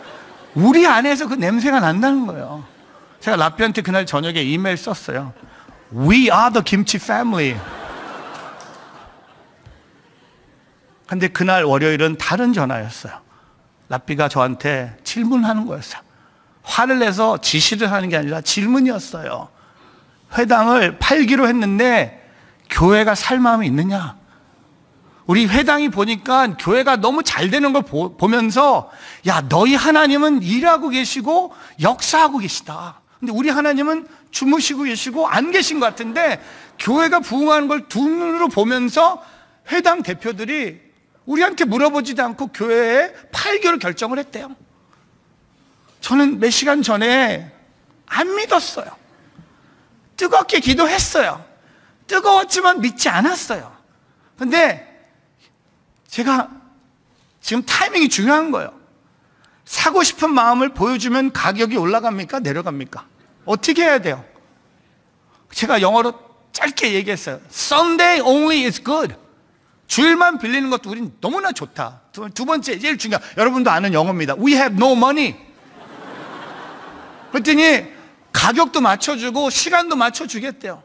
우리 안에서 그 냄새가 난다는 거예요. 제가 라삐한테 그날 저녁에 이메일 썼어요. We are the 김치 family. 근데 그날 월요일은 다른 전화였어요. 라삐가 저한테 질문하는 거였어요. 화를 내서 지시를 하는 게 아니라 질문이었어요. 회당을 팔기로 했는데 교회가 살 마음이 있느냐? 우리 회당이 보니까 교회가 너무 잘 되는 걸 보면서 야, 너희 하나님은 일하고 계시고 역사하고 계시다. 근데 우리 하나님은 주무시고 계시고 안 계신 것 같은데 교회가 부흥하는 걸 두 눈으로 보면서 회당 대표들이 우리한테 물어보지도 않고 교회에 팔기로 결정을 했대요. 저는 몇 시간 전에 안 믿었어요. 뜨겁게 기도했어요. 뜨거웠지만 믿지 않았어요. 근데 제가 지금 타이밍이 중요한 거예요. 사고 싶은 마음을 보여주면 가격이 올라갑니까? 내려갑니까? 어떻게 해야 돼요? 제가 영어로 짧게 얘기했어요. Sunday only is good. 주일만 빌리는 것도 우린 너무나 좋다. 두 번째, 제일 중요한, 여러분도 아는 영어입니다. We have no money. 그랬더니 가격도 맞춰주고 시간도 맞춰주겠대요.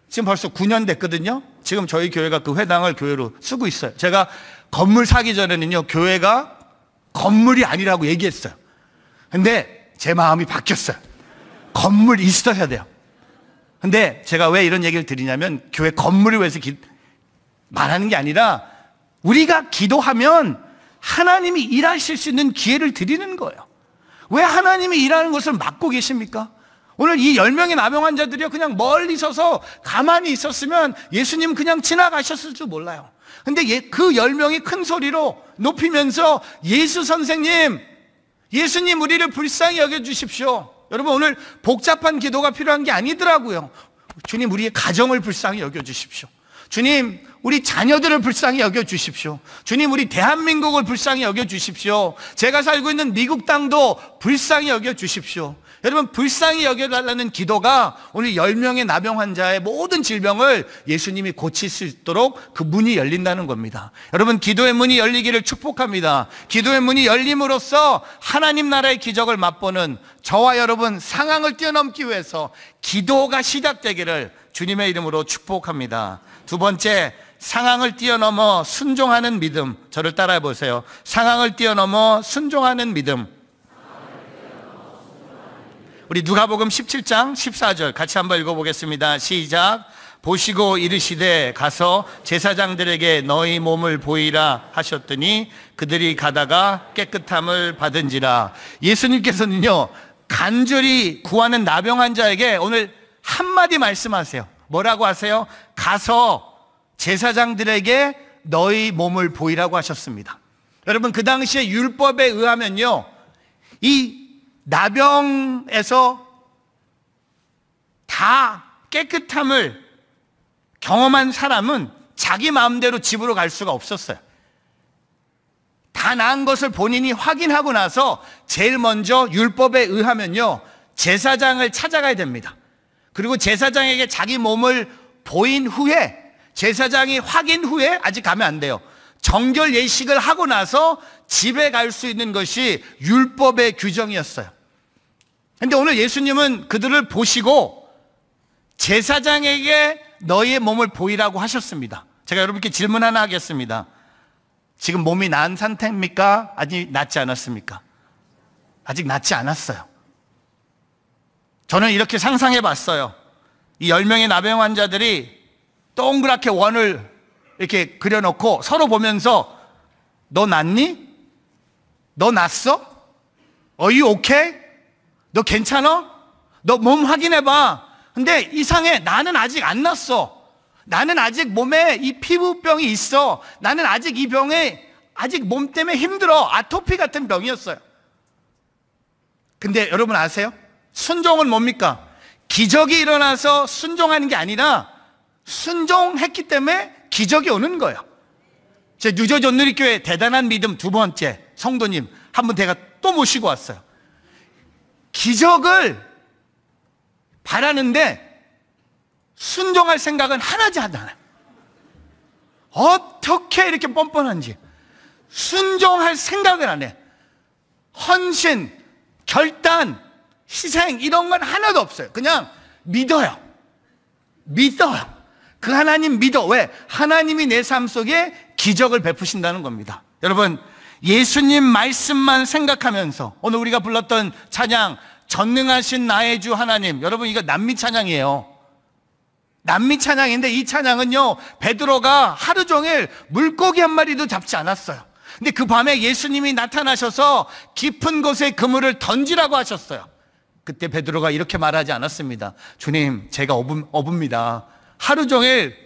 지금 벌써 9년 됐거든요. 지금 저희 교회가 그 회당을 교회로 쓰고 있어요. 제가 건물 사기 전에는요, 교회가 건물이 아니라고 얘기했어요. 근데 제 마음이 바뀌었어요. 건물이 있어야 돼요. 근데 제가 왜 이런 얘기를 드리냐면, 교회 건물을 위해서 말하는 게 아니라 우리가 기도하면 하나님이 일하실 수 있는 기회를 드리는 거예요. 왜 하나님이 일하는 것을 막고 계십니까? 오늘 이 10명의 나병 환자들이요, 그냥 멀리 서서 가만히 있었으면 예수님 그냥 지나가셨을 줄 몰라요. 근데 그 10명이 큰 소리로 높이면서 예수 선생님, 예수님 우리를 불쌍히 여겨주십시오. 여러분, 오늘 복잡한 기도가 필요한 게 아니더라고요. 주님, 우리의 가정을 불쌍히 여겨주십시오. 주님, 우리 자녀들을 불쌍히 여겨주십시오. 주님, 우리 대한민국을 불쌍히 여겨주십시오. 제가 살고 있는 미국 땅도 불쌍히 여겨주십시오. 여러분, 불쌍히 여겨달라는 기도가 오늘 10명의 나병 환자의 모든 질병을 예수님이 고칠 수 있도록 그 문이 열린다는 겁니다. 여러분, 기도의 문이 열리기를 축복합니다. 기도의 문이 열림으로써 하나님 나라의 기적을 맛보는 저와 여러분, 상황을 뛰어넘기 위해서 기도가 시작되기를 주님의 이름으로 축복합니다. 두 번째, 상황을 뛰어넘어 순종하는 믿음. 저를 따라해 보세요. 상황을 뛰어넘어 순종하는 믿음. 우리 누가복음 17장 14절 같이 한번 읽어보겠습니다. 시작. 보시고 이르시되 가서 제사장들에게 너희 몸을 보이라 하셨더니 그들이 가다가 깨끗함을 받은지라. 예수님께서는요, 간절히 구하는 나병 환자에게 오늘 한마디 말씀하세요. 뭐라고 하세요? 가서 제사장들에게 너희 몸을 보이라고 하셨습니다. 여러분, 그 당시에 율법에 의하면요, 이 나병에서 다 깨끗함을 경험한 사람은 자기 마음대로 집으로 갈 수가 없었어요. 다 나은 것을 본인이 확인하고 나서 제일 먼저 율법에 의하면요, 제사장을 찾아가야 됩니다. 그리고 제사장에게 자기 몸을 보인 후에, 제사장이 확인 후에 아직 가면 안 돼요. 정결 예식을 하고 나서 집에 갈 수 있는 것이 율법의 규정이었어요. 그런데 오늘 예수님은 그들을 보시고 제사장에게 너희의 몸을 보이라고 하셨습니다. 제가 여러분께 질문 하나 하겠습니다. 지금 몸이 나은 상태입니까? 아직 낫지 않았습니까? 아직 낫지 않았어요. 저는 이렇게 상상해 봤어요. 이 10명의 나병 환자들이 동그랗게 원을 이렇게 그려놓고 서로 보면서 너 낫니? 너 낫어? Are you okay? 너 괜찮아? 너 몸 확인해봐. 근데 이상해. 나는 아직 안 났어. 나는 아직 몸에 이 피부병이 있어. 나는 아직 이 병에 아직 몸 때문에 힘들어. 아토피 같은 병이었어요. 근데 여러분 아세요? 순종은 뭡니까? 기적이 일어나서 순종하는 게 아니라 순종했기 때문에 기적이 오는 거예요. 제 뉴저지 온누리교회 대단한 믿음 두 번째 성도님 한 분 제가 또 모시고 왔어요. 기적을 바라는데 순종할 생각은 하나지 않아요. 어떻게 이렇게 뻔뻔한지 순종할 생각을 안 해. 헌신, 결단, 희생 이런 건 하나도 없어요. 그냥 믿어요. 믿어요. 그 하나님 믿어. 왜? 하나님이 내 삶 속에 기적을 베푸신다는 겁니다. 여러분, 예수님 말씀만 생각하면서 오늘 우리가 불렀던 찬양 전능하신 나의 주 하나님, 여러분 이거 남미 찬양이에요. 남미 찬양인데 이 찬양은요, 베드로가 하루 종일 물고기 한 마리도 잡지 않았어요. 근데 그 밤에 예수님이 나타나셔서 깊은 곳에 그물을 던지라고 하셨어요. 그때 베드로가 이렇게 말하지 않았습니다. 주님, 제가 어부입니다. 하루 종일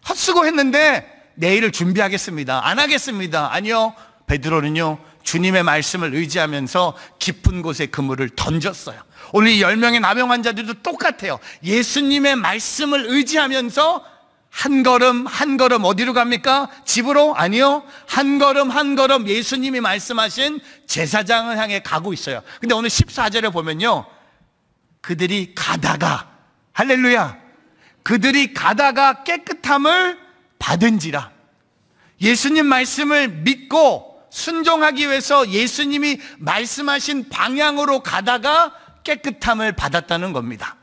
헛수고 했는데 내일을 준비하겠습니다. 안 하겠습니다. 아니요. 베드로는요, 주님의 말씀을 의지하면서 깊은 곳에 그물을 던졌어요. 오늘 이 10명의 나병 환자들도 똑같아요. 예수님의 말씀을 의지하면서 한 걸음 한 걸음 어디로 갑니까? 집으로? 아니요. 한 걸음 한 걸음 예수님이 말씀하신 제사장을 향해 가고 있어요. 근데 오늘 14절에 보면요, 그들이 가다가, 할렐루야, 그들이 가다가 깨끗함을 받은지라. 예수님 말씀을 믿고 순종하기 위해서 예수님이 말씀하신 방향으로 가다가 깨끗함을 받았다는 겁니다.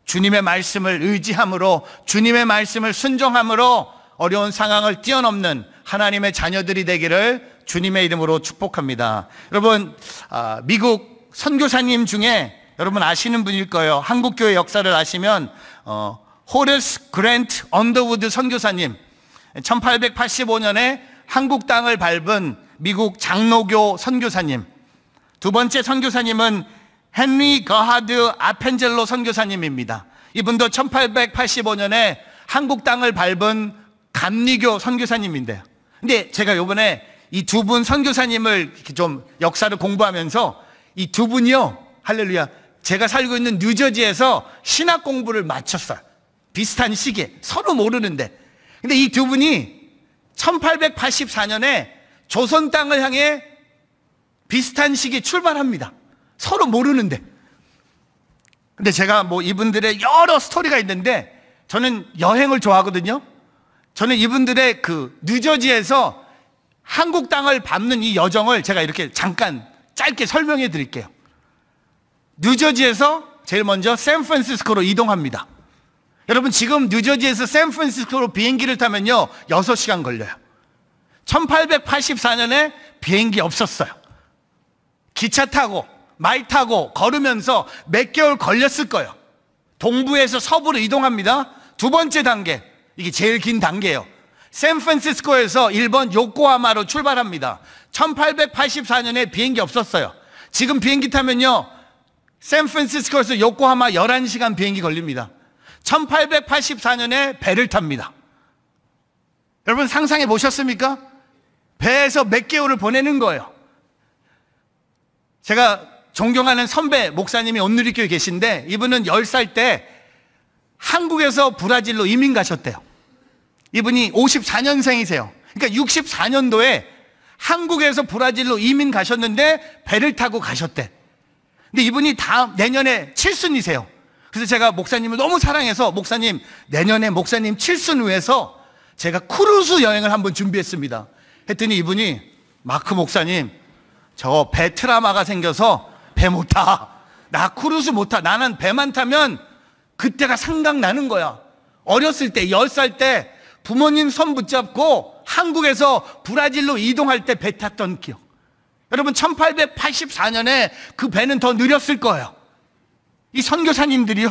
주님의 말씀을 의지함으로, 주님의 말씀을 순종함으로 어려운 상황을 뛰어넘는 하나님의 자녀들이 되기를 주님의 이름으로 축복합니다. 여러분, 미국 선교사님 중에 여러분 아시는 분일 거예요. 한국교회 역사를 아시면 호레스 그랜트 언더우드 선교사님, 1885년에 한국 땅을 밟은 미국 장로교 선교사님. 두 번째 선교사님은 헨리 거하드 아펜젤로 선교사님입니다. 이분도 1885년에 한국 땅을 밟은 감리교 선교사님인데요. 근데 제가 이번에 이 두 분 선교사님을 이렇게 좀 역사를 공부하면서 이 두 분이요, 할렐루야, 제가 살고 있는 뉴저지에서 신학 공부를 마쳤어요. 비슷한 시기에, 서로 모르는데. 근데 이 두 분이 1884년에 조선 땅을 향해 비슷한 시기에 출발합니다. 서로 모르는데. 근데 제가 뭐 이분들의 여러 스토리가 있는데, 저는 여행을 좋아하거든요. 저는 이분들의 그 뉴저지에서 한국 땅을 밟는 이 여정을 제가 이렇게 잠깐 짧게 설명해 드릴게요. 뉴저지에서 제일 먼저 샌프란시스코로 이동합니다. 여러분, 지금 뉴저지에서 샌프란시스코로 비행기를 타면요 6시간 걸려요. 1884년에 비행기 없었어요. 기차 타고 말 타고 걸으면서 몇 개월 걸렸을 거예요. 동부에서 서부로 이동합니다. 두 번째 단계, 이게 제일 긴 단계예요. 샌프란시스코에서 일본 요코하마로 출발합니다. 1884년에 비행기 없었어요. 지금 비행기 타면요 샌프란시스코에서 요코하마 11시간 비행기 걸립니다. 1884년에 배를 탑니다. 여러분 상상해 보셨습니까? 배에서 몇 개월을 보내는 거예요. 제가 존경하는 선배 목사님이 온누리교회 계신데, 이분은 10살 때 한국에서 브라질로 이민 가셨대요. 이분이 54년생이세요. 그러니까 64년도에 한국에서 브라질로 이민 가셨는데 배를 타고 가셨대. 근데 이분이 내년에 칠순이세요. 그래서 제가 목사님을 너무 사랑해서, 목사님, 내년에 목사님 칠순 위해서 제가 크루즈 여행을 한번 준비했습니다. 했더니 이분이, 마크 목사님, 저 배 트라우마가 생겨서 배 못 타. 나 크루즈 못 타. 나는 배만 타면 그때가 생각나는 거야. 어렸을 때 10살 때 부모님 손 붙잡고 한국에서 브라질로 이동할 때 배 탔던 기억. 여러분 1884년에 그 배는 더 느렸을 거예요. 이 선교사님들이요,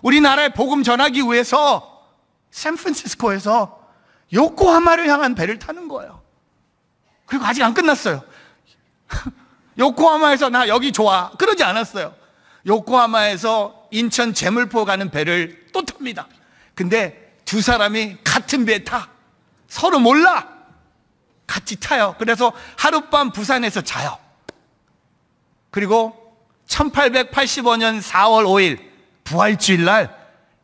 우리나라에 복음 전하기 위해서 샌프란시스코에서 요코하마를 향한 배를 타는 거예요. 그리고 아직 안 끝났어요. 요코하마에서 나 여기 좋아 그러지 않았어요. 요코하마에서 인천 제물포 가는 배를 또 탑니다. 근데 두 사람이 같은 배에 타. 서로 몰라. 같이 타요. 그래서 하룻밤 부산에서 자요. 그리고 1885년 4월 5일 부활주일 날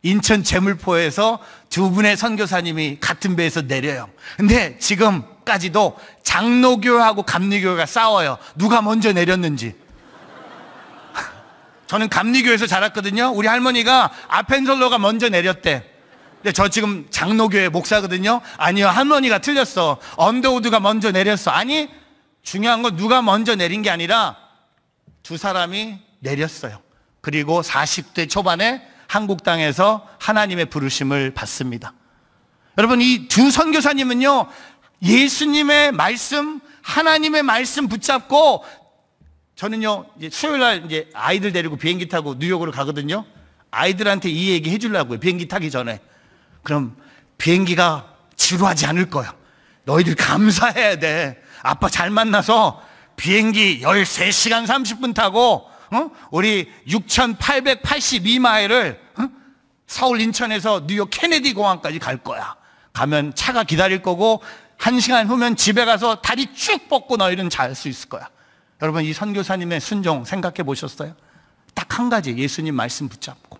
인천 제물포에서 두 분의 선교사님이 같은 배에서 내려요. 근데 지금까지도 장로교하고 감리교가 싸워요. 누가 먼저 내렸는지. 저는 감리교에서 자랐거든요. 우리 할머니가 아펜솔로가 먼저 내렸대. 근데 저 지금 장로교회 목사거든요. 아니요, 할머니가 틀렸어. 언더우드가 먼저 내렸어. 아니, 중요한 건 누가 먼저 내린 게 아니라 두 사람이 내렸어요. 그리고 40대 초반에 한국 땅에서 하나님의 부르심을 받습니다. 여러분, 이 두 선교사님은요, 예수님의 말씀, 하나님의 말씀 붙잡고, 저는요, 이제 수요일 날 이제 아이들 데리고 비행기 타고 뉴욕으로 가거든요. 아이들한테 이 얘기 해주려고요. 비행기 타기 전에. 그럼 비행기가 지루하지 않을 거야. 너희들 감사해야 돼. 아빠 잘 만나서 비행기 13시간 30분 타고 우리 6,882마일을 서울 인천에서 뉴욕 케네디 공항까지 갈 거야. 가면 차가 기다릴 거고 1시간 후면 집에 가서 다리 쭉 뻗고 너희는 잘 수 있을 거야. 여러분, 이 선교사님의 순종 생각해 보셨어요? 딱 한 가지, 예수님 말씀 붙잡고.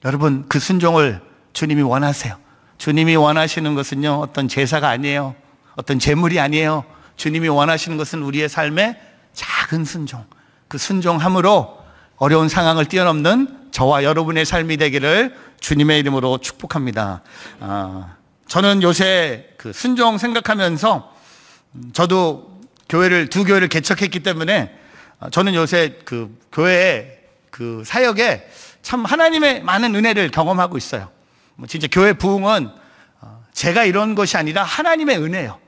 여러분, 그 순종을 주님이 원하세요. 주님이 원하시는 것은요, 어떤 제사가 아니에요. 어떤 제물이 아니에요. 주님이 원하시는 것은 우리의 삶의 작은 순종. 그 순종함으로 어려운 상황을 뛰어넘는 저와 여러분의 삶이 되기를 주님의 이름으로 축복합니다. 저는 요새 그 순종 생각하면서 저도 두 교회를 개척했기 때문에 저는 요새 그 교회의 그 사역에 참 하나님의 많은 은혜를 경험하고 있어요. 진짜 교회 부흥은 제가 이런 것이 아니라 하나님의 은혜예요.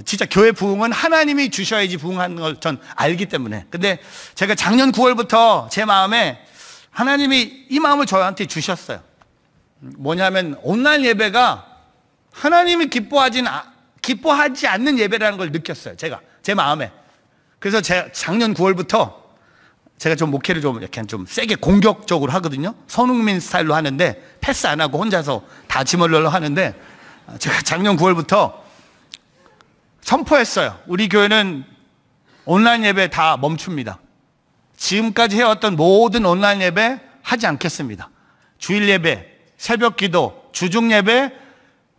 진짜 교회 부흥은 하나님이 주셔야지 부흥하는 걸 전 알기 때문에. 근데 제가 작년 9월부터 제 마음에 하나님이 이 마음을 저한테 주셨어요. 뭐냐면 온라인 예배가 하나님이 기뻐하지 않는 예배라는 걸 느꼈어요. 제 마음에. 그래서 제가 작년 9월부터 제가 좀 목회를 좀 이렇게 좀 세게 공격적으로 하거든요. 손흥민 스타일로 하는데 패스 안 하고 혼자서 다 지멀러러 하는데 제가 작년 9월부터 선포했어요. 우리 교회는 온라인 예배 다 멈춥니다. 지금까지 해왔던 모든 온라인 예배 하지 않겠습니다. 주일 예배, 새벽 기도, 주중 예배,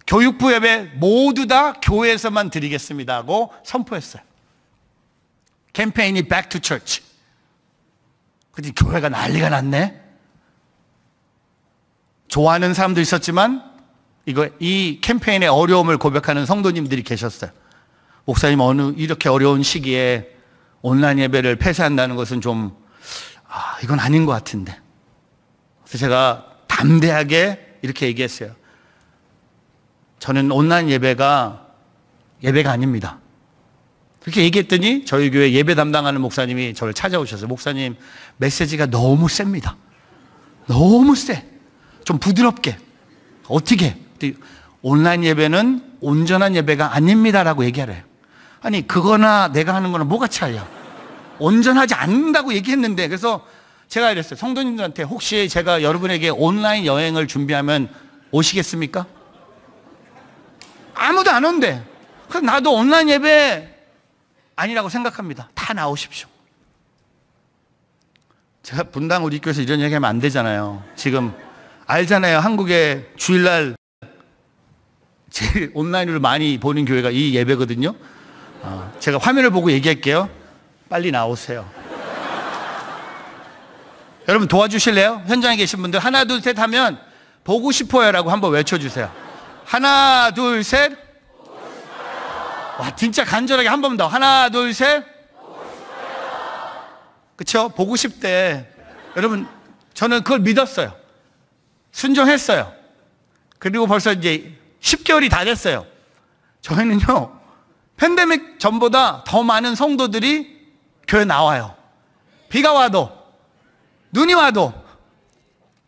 교육부 예배 모두 다 교회에서만 드리겠습니다 하고 선포했어요. 캠페인이 Back to Church. 근데 교회가 난리가 났네. 좋아하는 사람도 있었지만 이 캠페인의 어려움을 고백하는 성도님들이 계셨어요. 목사님, 이렇게 어려운 시기에 온라인 예배를 폐쇄한다는 것은 좀 이건 아닌 것 같은데. 그래서 제가 담대하게 이렇게 얘기했어요. 저는 온라인 예배가 아닙니다. 그렇게 얘기했더니 저희 교회 예배 담당하는 목사님이 저를 찾아오셨어요. 목사님, 메시지가 너무 셉니다. 너무 세. 좀 부드럽게. 어떻게? 온라인 예배는 온전한 예배가 아닙니다라고 얘기하래요. 아니, 그거나 내가 하는 거나 뭐가 차이야? 온전하지 않는다고 얘기했는데. 그래서 제가 이랬어요. 성도님들한테 혹시 제가 여러분에게 온라인 여행을 준비하면 오시겠습니까? 아무도 안 온대. 그래서 나도 온라인 예배 아니라고 생각합니다. 다 나오십시오. 제가 분당 우리 교회에서 이런 얘기하면 안 되잖아요. 지금 알잖아요. 한국의 주일날 제일 온라인으로 많이 보는 교회가 이 예배거든요. 제가 화면을 보고 얘기할게요. 빨리 나오세요. 여러분 도와주실래요? 현장에 계신 분들 하나 둘 셋 하면 보고 싶어요 라고 한번 외쳐주세요. 하나 둘 셋. 와, 진짜 간절하게 한 번 더. 하나 둘 셋. 그쵸? 보고 싶대. 여러분, 저는 그걸 믿었어요. 순종했어요. 그리고 벌써 이제 10개월이 다 됐어요. 저희는요, 팬데믹 전보다 더 많은 성도들이 교회 나와요. 비가 와도, 눈이 와도,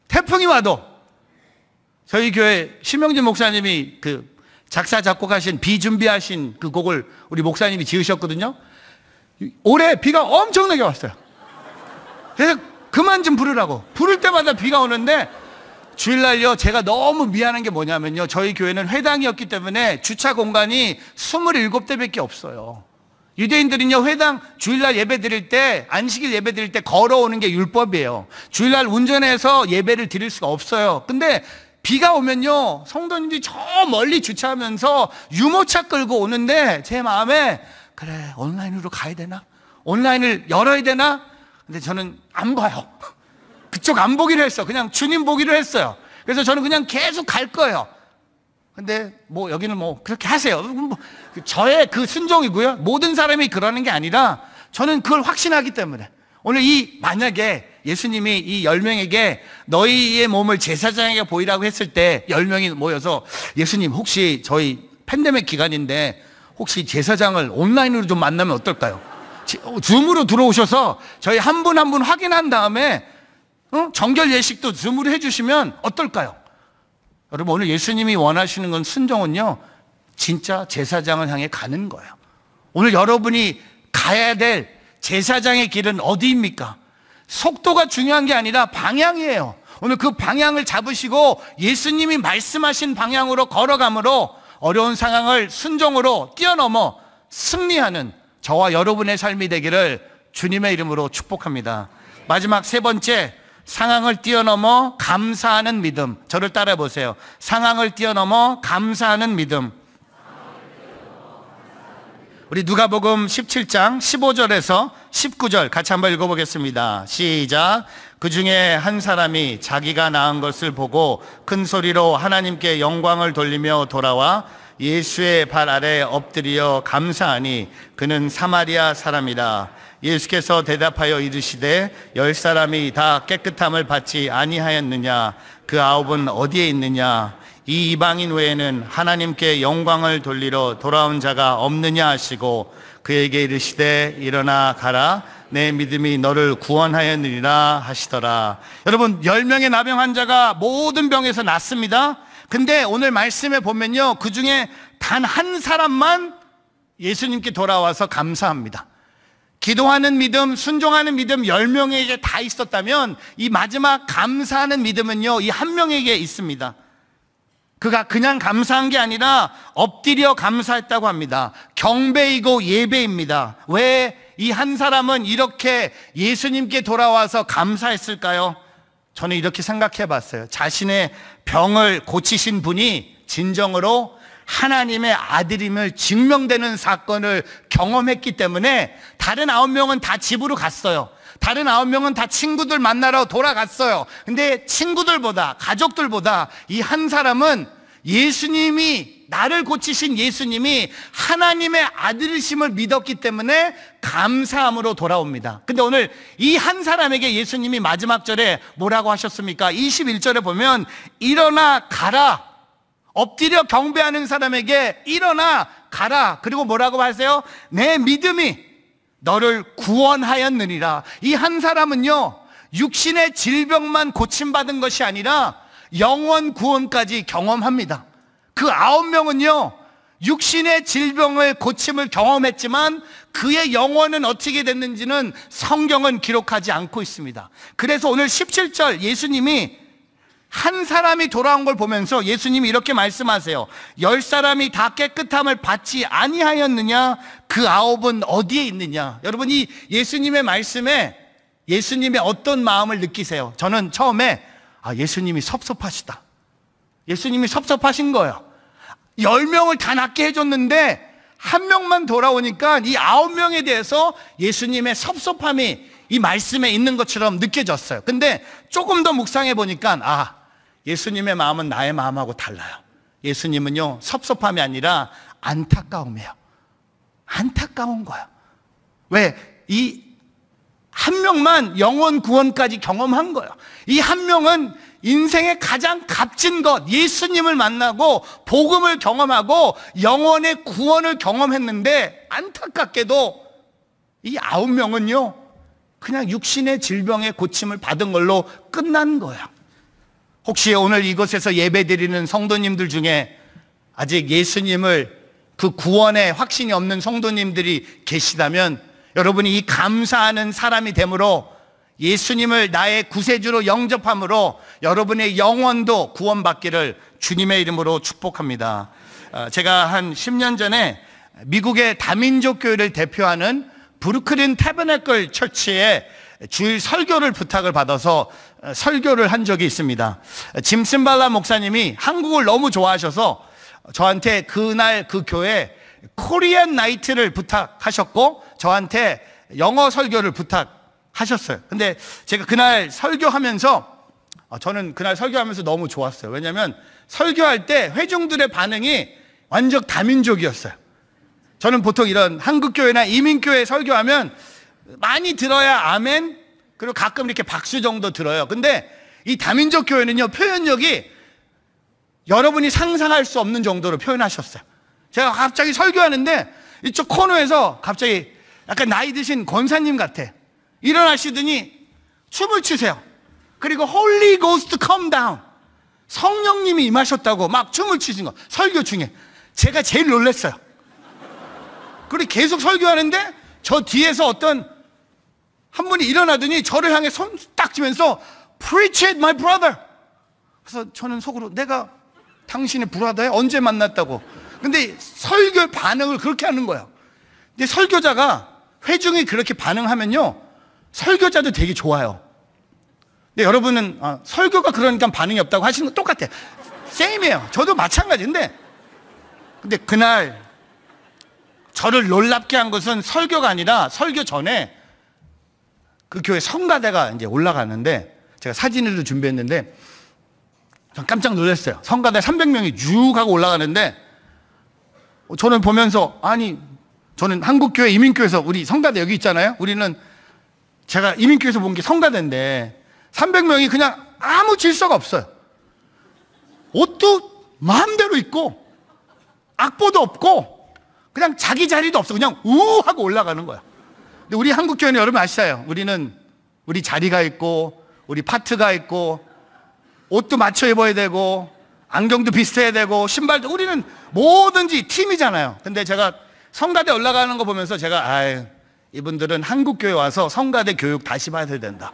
태풍이 와도. 저희 교회 심영진 목사님이 그 작사 작곡하신 비준비하신 그 곡을 우리 목사님이 지으셨거든요. 올해 비가 엄청나게 왔어요. 그래서 그만 좀 부르라고. 부를 때마다 비가 오는데 주일날요, 제가 너무 미안한 게 뭐냐면요, 저희 교회는 회당이었기 때문에 주차 공간이 27대밖에 없어요. 유대인들은요, 회당 주일날 예배 드릴 때, 안식일 예배 드릴 때 걸어오는 게 율법이에요. 주일날 운전해서 예배를 드릴 수가 없어요. 근데 비가 오면요, 성도님들이 저 멀리 주차하면서 유모차 끌고 오는데 제 마음에, 그래, 온라인으로 가야 되나? 온라인을 열어야 되나? 근데 저는 안 봐요. 그쪽 안 보기로 했어. 그냥 주님 보기로 했어요. 그래서 저는 그냥 계속 갈 거예요. 근데 뭐 여기는 뭐 그렇게 하세요. 저의 그 순종이고요. 모든 사람이 그러는 게 아니라 저는 그걸 확신하기 때문에 오늘 만약에 예수님이 이 10명에게 너희의 몸을 제사장에게 보이라고 했을 때 10명이 모여서 예수님, 혹시 저희 팬데믹 기간인데 혹시 제사장을 온라인으로 좀 만나면 어떨까요? 줌으로 들어오셔서 저희 한 분 한 분 확인한 다음에 정결 예식도 줌으로 해주시면 어떨까요? 여러분, 오늘 예수님이 원하시는 건 순종은요, 진짜 제사장을 향해 가는 거예요. 오늘 여러분이 가야 될 제사장의 길은 어디입니까? 속도가 중요한 게 아니라 방향이에요. 오늘 그 방향을 잡으시고 예수님이 말씀하신 방향으로 걸어감으로 어려운 상황을 순종으로 뛰어넘어 승리하는 저와 여러분의 삶이 되기를 주님의 이름으로 축복합니다. 마지막 세 번째, 상황을 뛰어넘어 감사하는 믿음. 저를 따라 보세요. 상황을 뛰어넘어 감사하는 믿음. 우리 누가복음 17장 15절에서 19절 같이 한번 읽어보겠습니다. 시작. 그 중에 한 사람이 자기가 낳은 것을 보고 큰 소리로 하나님께 영광을 돌리며 돌아와 예수의 발 아래 엎드려 감사하니 그는 사마리아 사람이라. 예수께서 대답하여 이르시되 10사람이 다 깨끗함을 받지 아니하였느냐? 그 9은 어디에 있느냐? 이 이방인 외에는 하나님께 영광을 돌리러 돌아온 자가 없느냐 하시고 그에게 이르시되 일어나 가라, 내 믿음이 너를 구원하였느니라 하시더라. 여러분, 10명의 나병 환자가 모든 병에서 낫습니다. 근데 오늘 말씀에 보면요, 그 중에 단 한 사람만 예수님께 돌아와서 감사합니다. 기도하는 믿음, 순종하는 믿음 10명에게 다 있었다면 이 마지막 감사하는 믿음은요, 이 한 명에게 있습니다. 그가 그냥 감사한 게 아니라 엎드려 감사했다고 합니다. 경배이고 예배입니다. 왜 이 한 사람은 이렇게 예수님께 돌아와서 감사했을까요? 저는 이렇게 생각해 봤어요. 자신의 병을 고치신 분이 진정으로 하나님의 아들임을 증명되는 사건을 경험했기 때문에 다른 9명은 다 집으로 갔어요. 다른 9명은 다 친구들 만나러 돌아갔어요. 근데 친구들보다, 가족들보다 이 한 사람은 예수님이, 나를 고치신 예수님이 하나님의 아들이심을 믿었기 때문에 감사함으로 돌아옵니다. 근데 오늘 이 한 사람에게 예수님이 마지막 절에 뭐라고 하셨습니까? 21절에 보면 일어나 가라. 엎드려 경배하는 사람에게 일어나 가라. 그리고 뭐라고 하세요? 내 믿음이 너를 구원하였느니라. 이 한 사람은요, 육신의 질병만 고침받은 것이 아니라 영원 구원까지 경험합니다. 그 9명은요, 육신의 질병을 고침을 경험했지만 그의 영혼은 어떻게 됐는지는 성경은 기록하지 않고 있습니다. 그래서 오늘 17절 예수님이 한 사람이 돌아온 걸 보면서 예수님이 이렇게 말씀하세요. 10사람이 다 깨끗함을 받지 아니하였느냐? 그 9은 어디에 있느냐? 여러분, 이 예수님의 말씀에 예수님의 어떤 마음을 느끼세요? 저는 처음에 예수님이 섭섭하시다. 예수님이 섭섭하신 거예요. 10명을 다 낫게 해줬는데 한 명만 돌아오니까 이 9명에 대해서 예수님의 섭섭함이 이 말씀에 있는 것처럼 느껴졌어요. 근데 조금 더 묵상해 보니까 예수님의 마음은 나의 마음하고 달라요. 예수님은요, 섭섭함이 아니라 안타까움이에요. 안타까운 거예요. 왜? 이 한 명만 영원 구원까지 경험한 거예요. 이 한 명은 인생의 가장 값진 것, 예수님을 만나고 복음을 경험하고 영원의 구원을 경험했는데 안타깝게도 이 9명은요 그냥 육신의 질병의 고침을 받은 걸로 끝난 거예요. 혹시 오늘 이곳에서 예배드리는 성도님들 중에 아직 예수님을, 그 구원의 확신이 없는 성도님들이 계시다면 여러분이 이 감사하는 사람이 됨으로 예수님을 나의 구세주로 영접함으로 여러분의 영혼도 구원받기를 주님의 이름으로 축복합니다. 제가 한 10년 전에 미국의 다민족 교회를 대표하는 브루클린 태버네클 처치에 주일 설교를 부탁을 받아서 설교를 한 적이 있습니다. 짐 심발라 목사님이 한국을 너무 좋아하셔서 저한테 그날 그 교회 코리안 나이트를 부탁하셨고 저한테 영어 설교를 부탁하셨어요. 근데 제가 그날 설교하면서 저는 그날 설교하면서 너무 좋았어요. 왜냐하면 설교할 때 회중들의 반응이 완전 다민족이었어요. 저는 보통 이런 한국교회나 이민교회 설교하면 많이 들어야 아멘, 그리고 가끔 이렇게 박수 정도 들어요. 근데 이 다민족 교회는요, 표현력이 여러분이 상상할 수 없는 정도로 표현하셨어요. 제가 갑자기 설교하는데 이쪽 코너에서 갑자기 약간 나이 드신 권사님 같아 일어나시더니 춤을 추세요. 그리고 Holy Ghost come down. 성령님이 임하셨다고 막 춤을 추신 거. 설교 중에. 제가 제일 놀랐어요. 그리고 계속 설교하는데 저 뒤에서 어떤 한 분이 일어나더니 저를 향해 손 딱 쥐면서 Preach it, my brother. 그래서 저는 속으로 내가 당신의 브라더에 언제 만났다고. 근데 설교 반응을 그렇게 하는 거예요. 근데 설교자가 회중이 그렇게 반응하면요, 설교자도 되게 좋아요. 근데 여러분은 설교가 그러니까 반응이 없다고 하시는 거 똑같아요. 세임이에요. 저도 마찬가지인데, 근데 그날 저를 놀랍게 한 것은 설교가 아니라 설교 전에 그 교회 성가대가 이제 올라가는데 제가 사진을 준비했는데 전 깜짝 놀랐어요. 성가대 300명이 쭉 하고 올라가는데 저는 보면서, 아니, 저는 한국교회 이민교회에서 우리 성가대 여기 있잖아요. 우리는 제가 이민교회에서 본 게 성가대인데 300명이 그냥 아무 질서가 없어요. 옷도 마음대로 입고 악보도 없고 그냥 자기 자리도 없어. 그냥 우 하고 올라가는 거야. 근데 우리 한국교회는 여러분 아시잖아요. 우리는 우리 자리가 있고 우리 파트가 있고 옷도 맞춰 입어야 되고 안경도 비슷해야 되고 신발도, 우리는 뭐든지 팀이잖아요. 근데 제가 성가대 올라가는 거 보면서 제가 이분들은 한국교회 와서 성가대 교육 다시 받아야 된다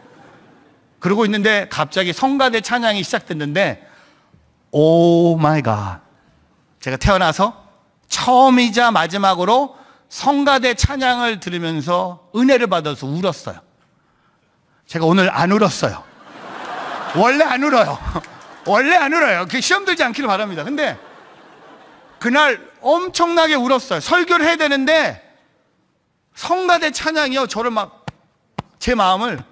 그러고 있는데 갑자기 성가대 찬양이 시작됐는데 오 마이 갓, 제가 태어나서 처음이자 마지막으로 성가대 찬양을 들으면서 은혜를 받아서 울었어요. 제가 오늘 안 울었어요. 원래 안 울어요. 원래 안 울어요. 시험 들지 않기를 바랍니다. 근데 그날 엄청나게 울었어요. 설교를 해야 되는데 성가대 찬양이요, 저를 막, 제 마음을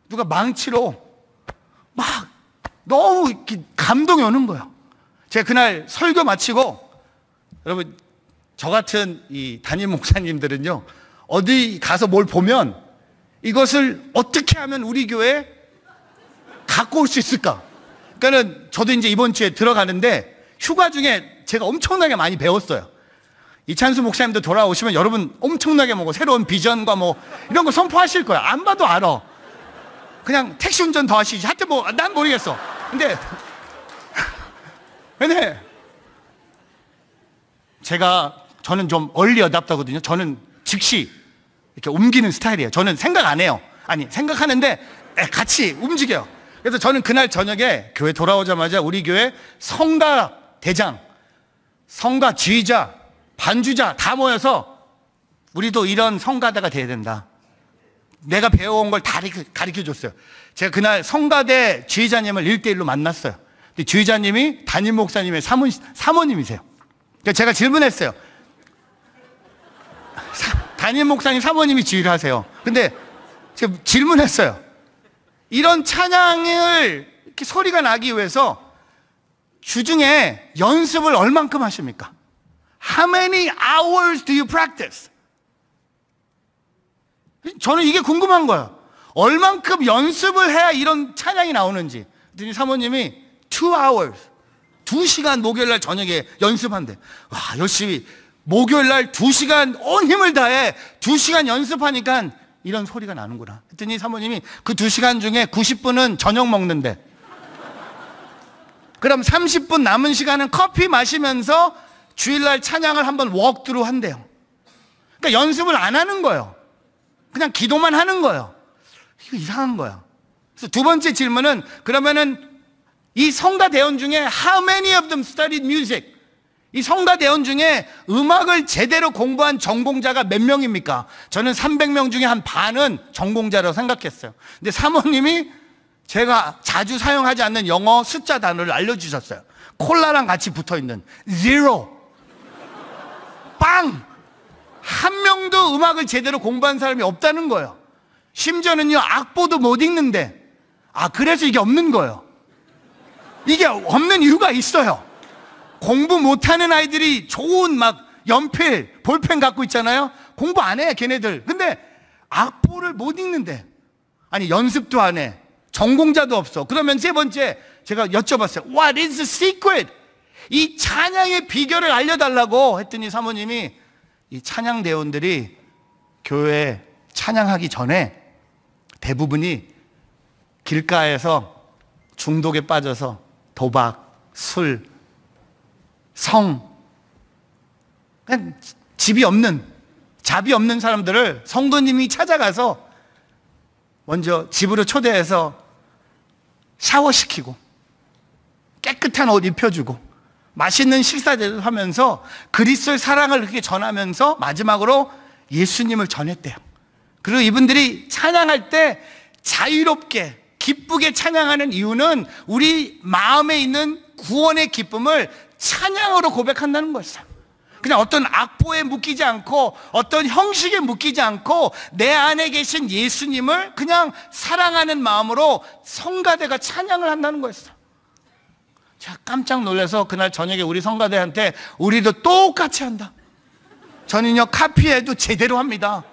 누가 망치로 막 너무 감동이 오는 거예요. 제가 그날 설교 마치고, 여러분 저 같은 이 담임 목사님들은요, 어디 가서 뭘 보면 이것을 어떻게 하면 우리 교회에 갖고 올 수 있을까? 그러니까는 저도 이제 이번 주에 들어가는데 휴가 중에 제가 엄청나게 많이 배웠어요. 이찬수 목사님도 돌아오시면 여러분 엄청나게 뭐 새로운 비전과 뭐 이런 거 선포하실 거야. 안 봐도 알아. 그냥 택시 운전 더 하시지. 하여튼 뭐 난 모르겠어. 근데 저는 좀 얼리 어답터거든요. 저는 즉시 이렇게 옮기는 스타일이에요. 저는 생각 안 해요. 아니, 생각하는데 같이 움직여요. 그래서 저는 그날 저녁에 교회 돌아오자마자 우리 교회 성가 대장, 성가 지휘자, 반주자 다 모여서 우리도 이런 성가대가 돼야 된다. 내가 배워온 걸 다 가르쳐 줬어요. 제가 그날 성가대 지휘자님을 1대1로 만났어요. 근데 지휘자님이 담임 목사님의 사모님이세요. 그러니까 제가 질문했어요. 담임 목사님 사모님이 지휘를 하세요. 근데 제가 질문했어요. 이런 찬양을 이렇게 소리가 나기 위해서 주중에 연습을 얼만큼 하십니까? How many hours do you practice? 저는 이게 궁금한 거예요. 얼만큼 연습을 해야 이런 찬양이 나오는지. 그랬더니 사모님이 2 hours, 2시간 목요일날 저녁에 연습한대. 와, 열심히 목요일날 2시간 온 힘을 다해 2시간 연습하니까 이런 소리가 나는구나. 그랬더니 사모님이 그 2시간 중에 90분은 저녁 먹는데, 그럼 30분 남은 시간은 커피 마시면서 주일날 찬양을 한번 워크드루 한대요. 그러니까 연습을 안 하는 거예요. 그냥 기도만 하는 거예요. 이거 이상한 거야. 그래서 두 번째 질문은, 그러면은 이 성가 대원 중에 how many of them studied music? 이 성가 대원 중에 음악을 제대로 공부한 전공자가 몇 명입니까? 저는 300명 중에 한 반은 전공자라고 생각했어요. 근데 사모님이 제가 자주 사용하지 않는 영어 숫자 단어를 알려주셨어요. 콜라랑 같이 붙어있는 zero, 빵! 한 명도 음악을 제대로 공부한 사람이 없다는 거예요. 심지어는요, 악보도 못 읽는데, 그래서 이게 없는 거예요. 이게 없는 이유가 있어요. 공부 못하는 아이들이 좋은 막 연필, 볼펜 갖고 있잖아요. 공부 안 해, 걔네들. 근데 악보를 못 읽는데, 아니 연습도 안 해, 전공자도 없어. 그러면 세 번째 제가 여쭤봤어요. What is the secret? 이 찬양의 비결을 알려달라고 했더니 사모님이 이 찬양 대원들이 교회에 찬양하기 전에 대부분이 길가에서 중독에 빠져서 도박, 술, 성, 그냥 집이 없는, 잡이 없는 사람들을 성도님이 찾아가서 먼저 집으로 초대해서 샤워시키고 깨끗한 옷 입혀주고 맛있는 식사를 하면서 그리스도의 사랑을 그렇게 전하면서 마지막으로 예수님을 전했대요. 그리고 이분들이 찬양할 때 자유롭게 기쁘게 찬양하는 이유는 우리 마음에 있는 구원의 기쁨을 찬양으로 고백한다는 것이죠. 그냥 어떤 악보에 묶이지 않고 어떤 형식에 묶이지 않고 내 안에 계신 예수님을 그냥 사랑하는 마음으로 성가대가 찬양을 한다는 거였어요. 제가 깜짝 놀라서 그날 저녁에 우리 성가대한테 우리도 똑같이 한다. 저는요 카피해도 제대로 합니다.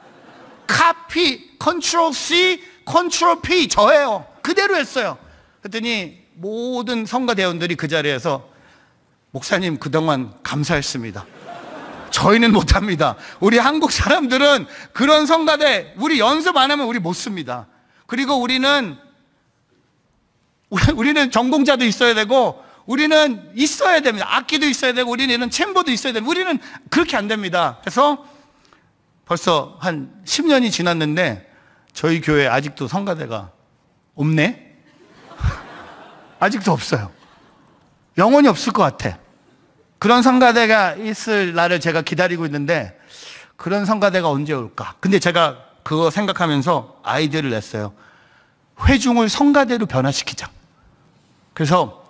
카피, 컨트롤 C, 컨트롤 P 저예요. 그대로 했어요. 그랬더니 모든 성가대원들이 그 자리에서 목사님 그동안 감사했습니다. 저희는 못합니다. 우리 한국 사람들은 그런 성가대 우리 연습 안 하면 우리 못 씁니다. 그리고 우리는 전공자도 있어야 되고 우리는 있어야 됩니다. 악기도 있어야 되고 우리는 챔버도 있어야 됩니다. 우리는 그렇게 안 됩니다. 그래서 벌써 한 10년이 지났는데 저희 교회에 아직도 성가대가 없네? 아직도 없어요. 영원히 없을 것 같아. 그런 성가대가 있을 날을 제가 기다리고 있는데 그런 성가대가 언제 올까? 근데 제가 그거 생각하면서 아이디어를 냈어요. 회중을 성가대로 변화시키자. 그래서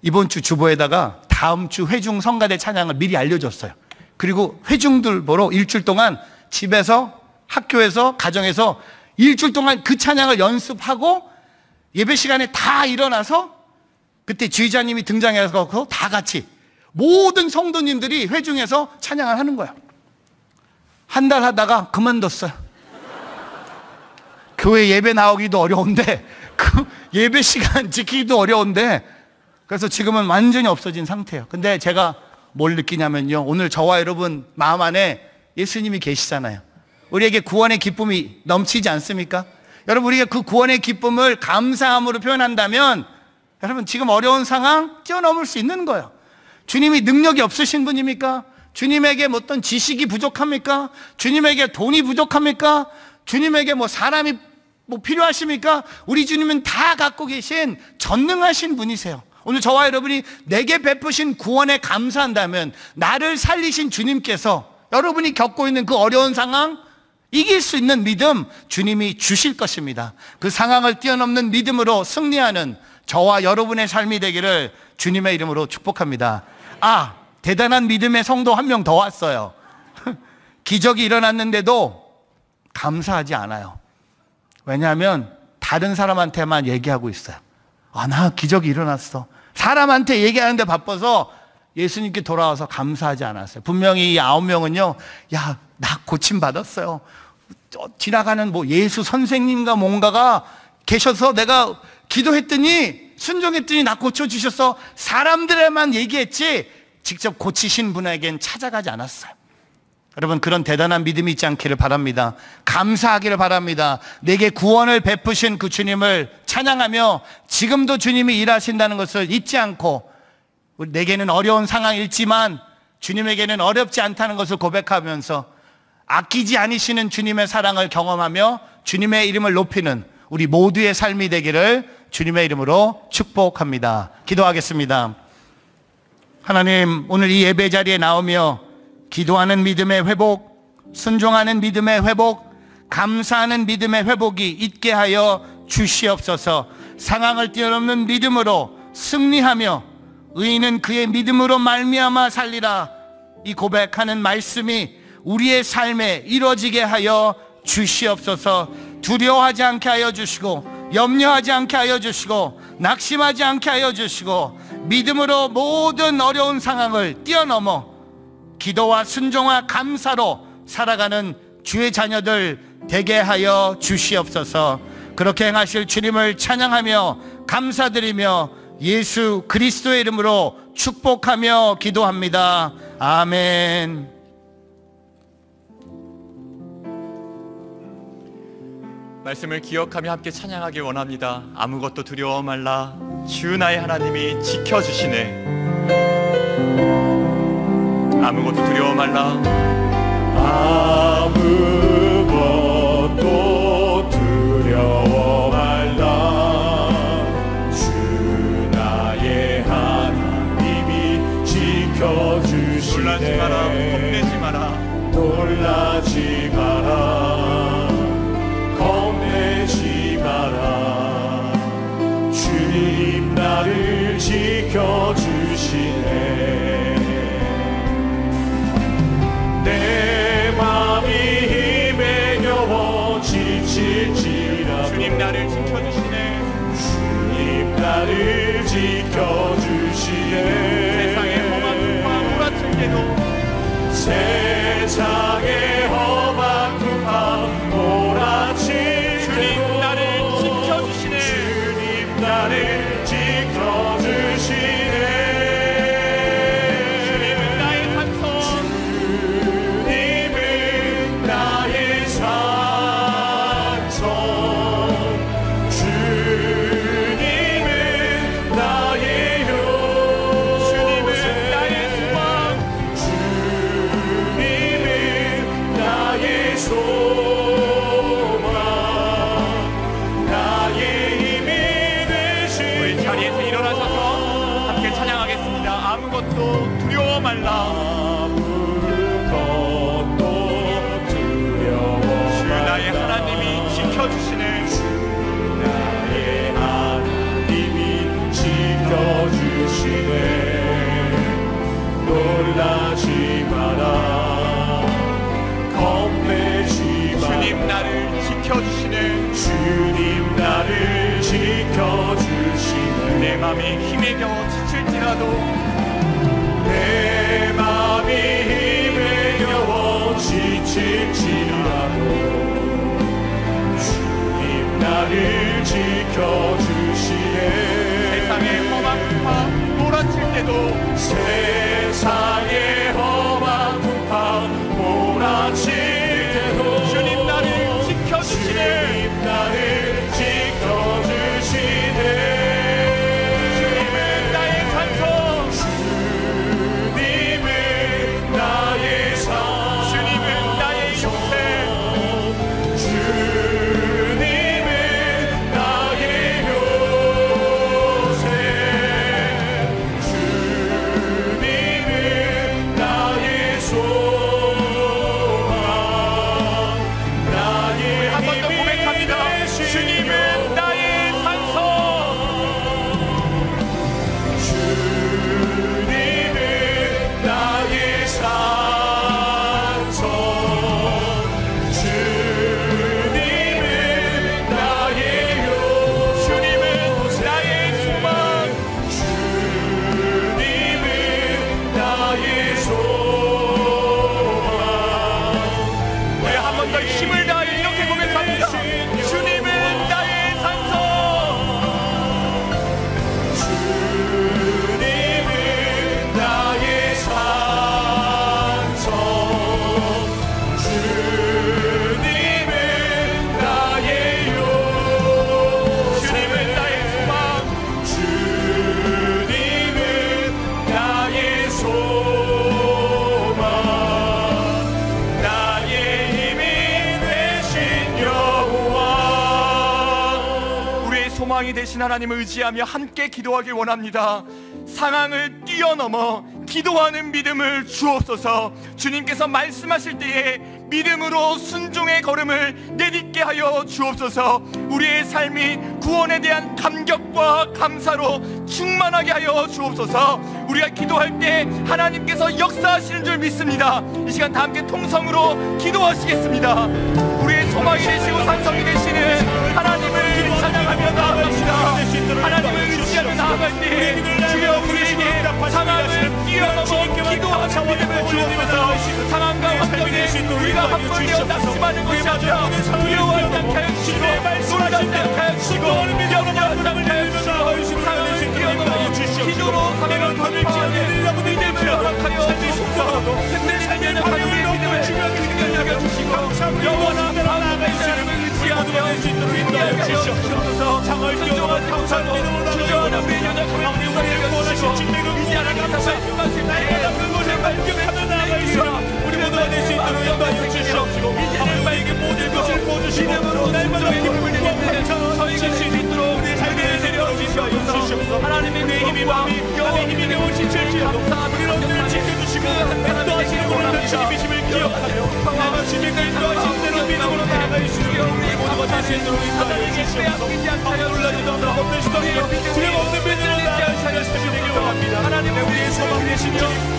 이번 주 주보에다가 다음 주 회중 성가대 찬양을 미리 알려줬어요. 그리고 회중들 보러 일주일 동안 집에서, 학교에서, 가정에서 일주일 동안 그 찬양을 연습하고 예배 시간에 다 일어나서 그때 지휘자님이 등장해서 다 같이 모든 성도님들이 회중에서 찬양을 하는 거예요. 한 달 하다가 그만뒀어요. 교회 예배 나오기도 어려운데 그 예배 시간 지키기도 어려운데 그래서 지금은 완전히 없어진 상태예요. 근데 제가 뭘 느끼냐면요, 오늘 저와 여러분 마음 안에 예수님이 계시잖아요. 우리에게 구원의 기쁨이 넘치지 않습니까? 여러분 우리가 그 구원의 기쁨을 감사함으로 표현한다면 여러분 지금 어려운 상황 뛰어넘을 수 있는 거예요. 주님이 능력이 없으신 분입니까? 주님에게 뭐 어떤 지식이 부족합니까? 주님에게 돈이 부족합니까? 주님에게 뭐 사람이 뭐 필요하십니까? 우리 주님은 다 갖고 계신 전능하신 분이세요. 오늘 저와 여러분이 내게 베푸신 구원에 감사한다면 나를 살리신 주님께서 여러분이 겪고 있는 그 어려운 상황 이길 수 있는 믿음 주님이 주실 것입니다. 그 상황을 뛰어넘는 믿음으로 승리하는 저와 여러분의 삶이 되기를 주님의 이름으로 축복합니다. 아, 대단한 믿음의 성도 한 명 더 왔어요. 기적이 일어났는데도 감사하지 않아요. 왜냐하면 다른 사람한테만 얘기하고 있어요. 아, 나 기적이 일어났어. 사람한테 얘기하는데 바빠서 예수님께 돌아와서 감사하지 않았어요. 분명히 이 9명은요, 야, 나 고침받았어요. 지나가는 뭐 예수 선생님과 뭔가가 계셔서 내가 기도했더니 순종했더니 나 고쳐주셔서 사람들에만 얘기했지 직접 고치신 분에겐 찾아가지 않았어요. 여러분 그런 대단한 믿음이 있지 않기를 바랍니다. 감사하기를 바랍니다. 내게 구원을 베푸신 그 주님을 찬양하며 지금도 주님이 일하신다는 것을 잊지 않고 내게는 어려운 상황일지만 주님에게는 어렵지 않다는 것을 고백하면서 아끼지 않으시는 주님의 사랑을 경험하며 주님의 이름을 높이는 우리 모두의 삶이 되기를 주님의 이름으로 축복합니다. 기도하겠습니다. 하나님, 오늘 이 예배 자리에 나오며 기도하는 믿음의 회복, 순종하는 믿음의 회복, 감사하는 믿음의 회복이 있게 하여 주시옵소서. 상황을 뛰어넘는 믿음으로 승리하며 의인은 그의 믿음으로 말미암아 살리라, 이 고백하는 말씀이 우리의 삶에 이루어지게 하여 주시옵소서. 두려워하지 않게 하여 주시고 염려하지 않게 하여 주시고 낙심하지 않게 하여 주시고 믿음으로 모든 어려운 상황을 뛰어넘어 기도와 순종과 감사로 살아가는 주의 자녀들 되게 하여 주시옵소서. 그렇게 행하실 주님을 찬양하며 감사드리며 예수 그리스도의 이름으로 축복하며 기도합니다. 아멘. 말씀을 기억하며 함께 찬양하길 원합니다. 아무것도 두려워 말라. 주 나의 하나님이 지켜주시네. 아무것도 두려워 말라. 아무것도 두려워 말라. 주 나의 하나님이 지켜주시네. 놀라지 마라. 겁내지 마라. 놀라지 마라. 겁내지 마라. 주님 나를 지켜주시네. 내 맘이 힘에 겨워 지칠지라도 주님 나를 지켜주시네. 주님 나를 지켜주시네. 세상의 험한 몰아칠 때도 세상의 험한 풍파 몰아칠 때도 주님 나를 지켜주시네. 주님 나를 지켜주시네. 아무것도 두려워 말라. 아무것도 두려워 주 나의 말라. 하나님이 지켜주시네. 주 나의 하나님이 지켜주시네. 놀라지 마라. 겁내지 마라. 주님 나를 지켜주시네. 주님 나를 지켜주시네. 내 맘이 힘에 겨워 지칠지라도 내 맘이 힘에 겨워 지칠지라도 주님 나를 지켜주시네. 세상의 험한 풍파 몰아칠 때도 세상의 험한 풍파 몰아칠 때도 주님 나를 지켜주시네. 주님 나를 지켜주시네. 소망이 되신 하나님을 의지하며 함께 기도하길 원합니다. 상황을 뛰어넘어 기도하는 믿음을 주옵소서. 주님께서 말씀하실 때에 믿음으로 순종의 걸음을 내딛게 하여 주옵소서. 우리의 삶이 구원에 대한 감격과 감사로 충만하게 하여 주옵소서. 우리가 기도할 때 하나님께서 역사하시는 줄 믿습니다. 이 시간 다 함께 통성으로 기도하시겠습니다. 우리의 소망이 되시고 산성이 되시는 하나님을 찬양하며 나아갑니다. 하나님을 의지하며 나아갈 때 주여 우리에게 상황을 뛰어넘어 기도하는 믿음을 주옵소서. 상황과 환경에 우리가 합불되어 낙심하는 것이 아니라 두려워하지 않게 하여 주시고 놀라지 않게 하여 주시고 염려하지 않게 하여 주시고 상황을 뛰어넘어 기도로 상황을 돌파하는 믿음을 허락하여 주옵소서. 흔들리는 하나님의 믿음을 충격하게 하여 주시고 영원한 하나님의 이름을 의지하며 승리하게 하여 주옵소서. 순종하지 날마다 그곳에 감격하며 나아가 있으며 우리 모두가 될 수 있도록 인도하여 주시옵시고 아버지 우리에게 모든 것을 부어주시고 날마다 기쁨과 감사와 쉴 수 있도록 우리의 삶의 인도하여 주시옵소서. 하나님의 힘이 마음이 하나님의 힘이 되어 지칠지라도 우리를 온전히 지켜주시고 인도하시는 분을 주님이심을 기억하며 나가 주님과 인도하신 대로 믿음으로 나아가 있으며 우리 모두가 될 수 있도록 인도하여 주시옵소서. 놀라지도 않고 없는 시도 없고 두려움 없는 믿음으로 나아가시는 주님이 원합니다. 하나님의 우리의 소망 되신 주님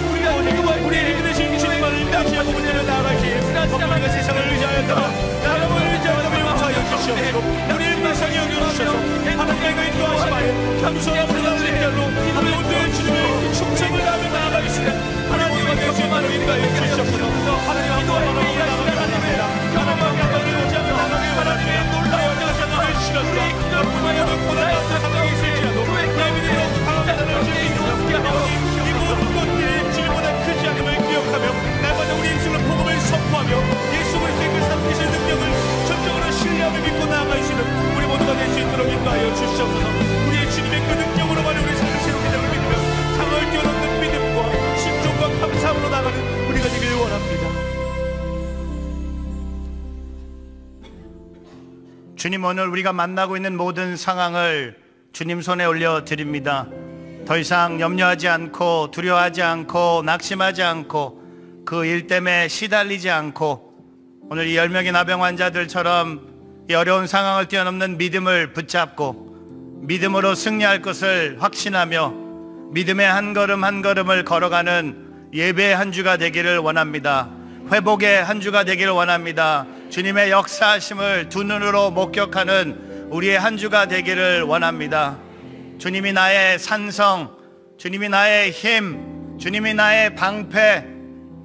우리의 힘 되신 주님만을 다시 한번 문제로 나아가시에 우리가 세상을 의지하였다가 나라를 의지하였다가 용서하여 주시옵시고 우리의 불쌍히 여겨주셔서 하나님의 인도하심하에 감수함으로 나를 인별로 우리 온전히 주님의 충성을 다하며 나아가겠습니다. 하나님과 될 수 있도록 인도하여 주시옵소서. 하나님 인도하여 나아가게 합니다. 하나님 앞에 의지하며 나아가게 하나님의 놀라운 하나님의 시간과 우리의 눈보다 나서 상황이 있을지라도 내 믿음으로 강하다는 주님이 이 모든 것들이 주님보다 크지 않음을 기억하며 날마다 우리 인생을 복음을 선포하며 예수 그리스도의 그 살리신 능력을 전적으로 신뢰하며 믿고 나아가 있으면 우리 모두가 될 수 있도록 인도하여 주시옵소서. 우리의 주님의 그 능력으로만 우리 삶을 새롭게 되는 믿으며 상을 뛰어넘는 믿음과 신종과 감사함으로 나가는 우리가 되길 원합니다. 주님, 오늘 우리가 만나고 있는 모든 상황을 주님 손에 올려드립니다. 더 이상 염려하지 않고 두려워하지 않고 낙심하지 않고 그 일 때문에 시달리지 않고 오늘 이 10명의 나병 환자들처럼 이 어려운 상황을 뛰어넘는 믿음을 붙잡고 믿음으로 승리할 것을 확신하며 믿음의 한 걸음 한 걸음을 걸어가는 예배의 한 주가 되기를 원합니다. 회복의 한 주가 되기를 원합니다. 주님의 역사하심을 두 눈으로 목격하는 우리의 한 주가 되기를 원합니다. 주님이 나의 산성, 주님이 나의 힘, 주님이 나의 방패,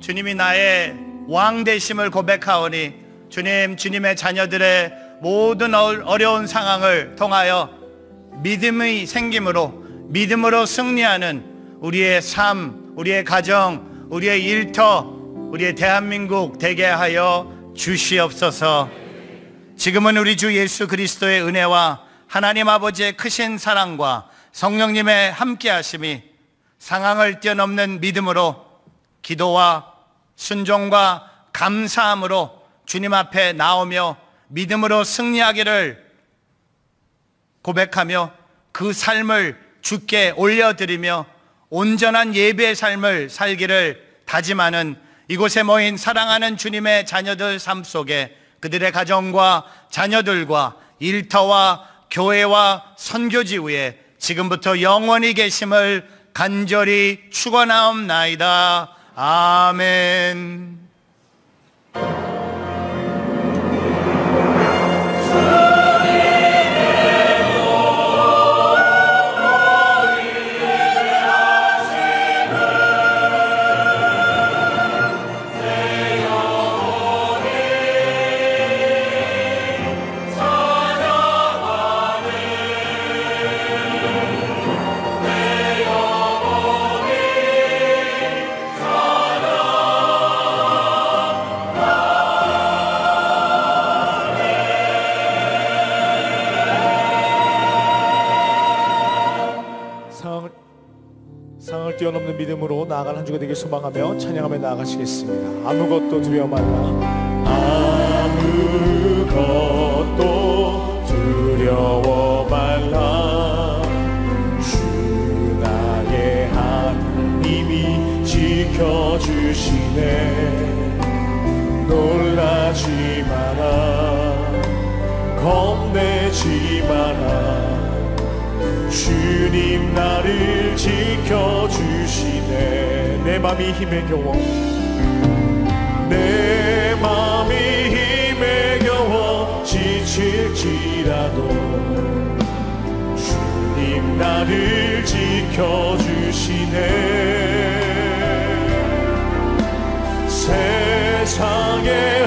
주님이 나의 왕 되심을 고백하오니 주님, 주님의 자녀들의 모든 어려운 상황을 통하여 믿음이 생김으로 믿음으로 승리하는 우리의 삶, 우리의 가정, 우리의 일터, 우리의 대한민국 되게 하여 주시옵소서. 지금은 우리 주 예수 그리스도의 은혜와 하나님 아버지의 크신 사랑과 성령님의 함께 하심이 상황을 뛰어넘는 믿음으로 기도와 순종과 감사함으로 주님 앞에 나오며 믿음으로 승리하기를 고백하며 그 삶을 주께 올려드리며 온전한 예배의 삶을 살기를 다짐하는 이곳에 모인 사랑하는 주님의 자녀들 삶 속에 그들의 가정과 자녀들과 일터와 교회와 선교지 위에 지금부터 영원히 계심을 간절히 축원하옵나이다. 아멘. 상을 뛰어넘는 믿음으로 나아가는 한 주가 되길 소망하며 찬양하며 나아가시겠습니다. 아무것도 두려워 말라. 아무것도 두려워 말라. 주 나의 하나님이 지켜주시네. 놀라지 마라. 겁내지 마라. 주님 나를 지켜주시네. 내 맘이 힘에 겨워 내 맘이 힘에 겨워 지칠지라도 주님 나를 지켜주시네. 세상에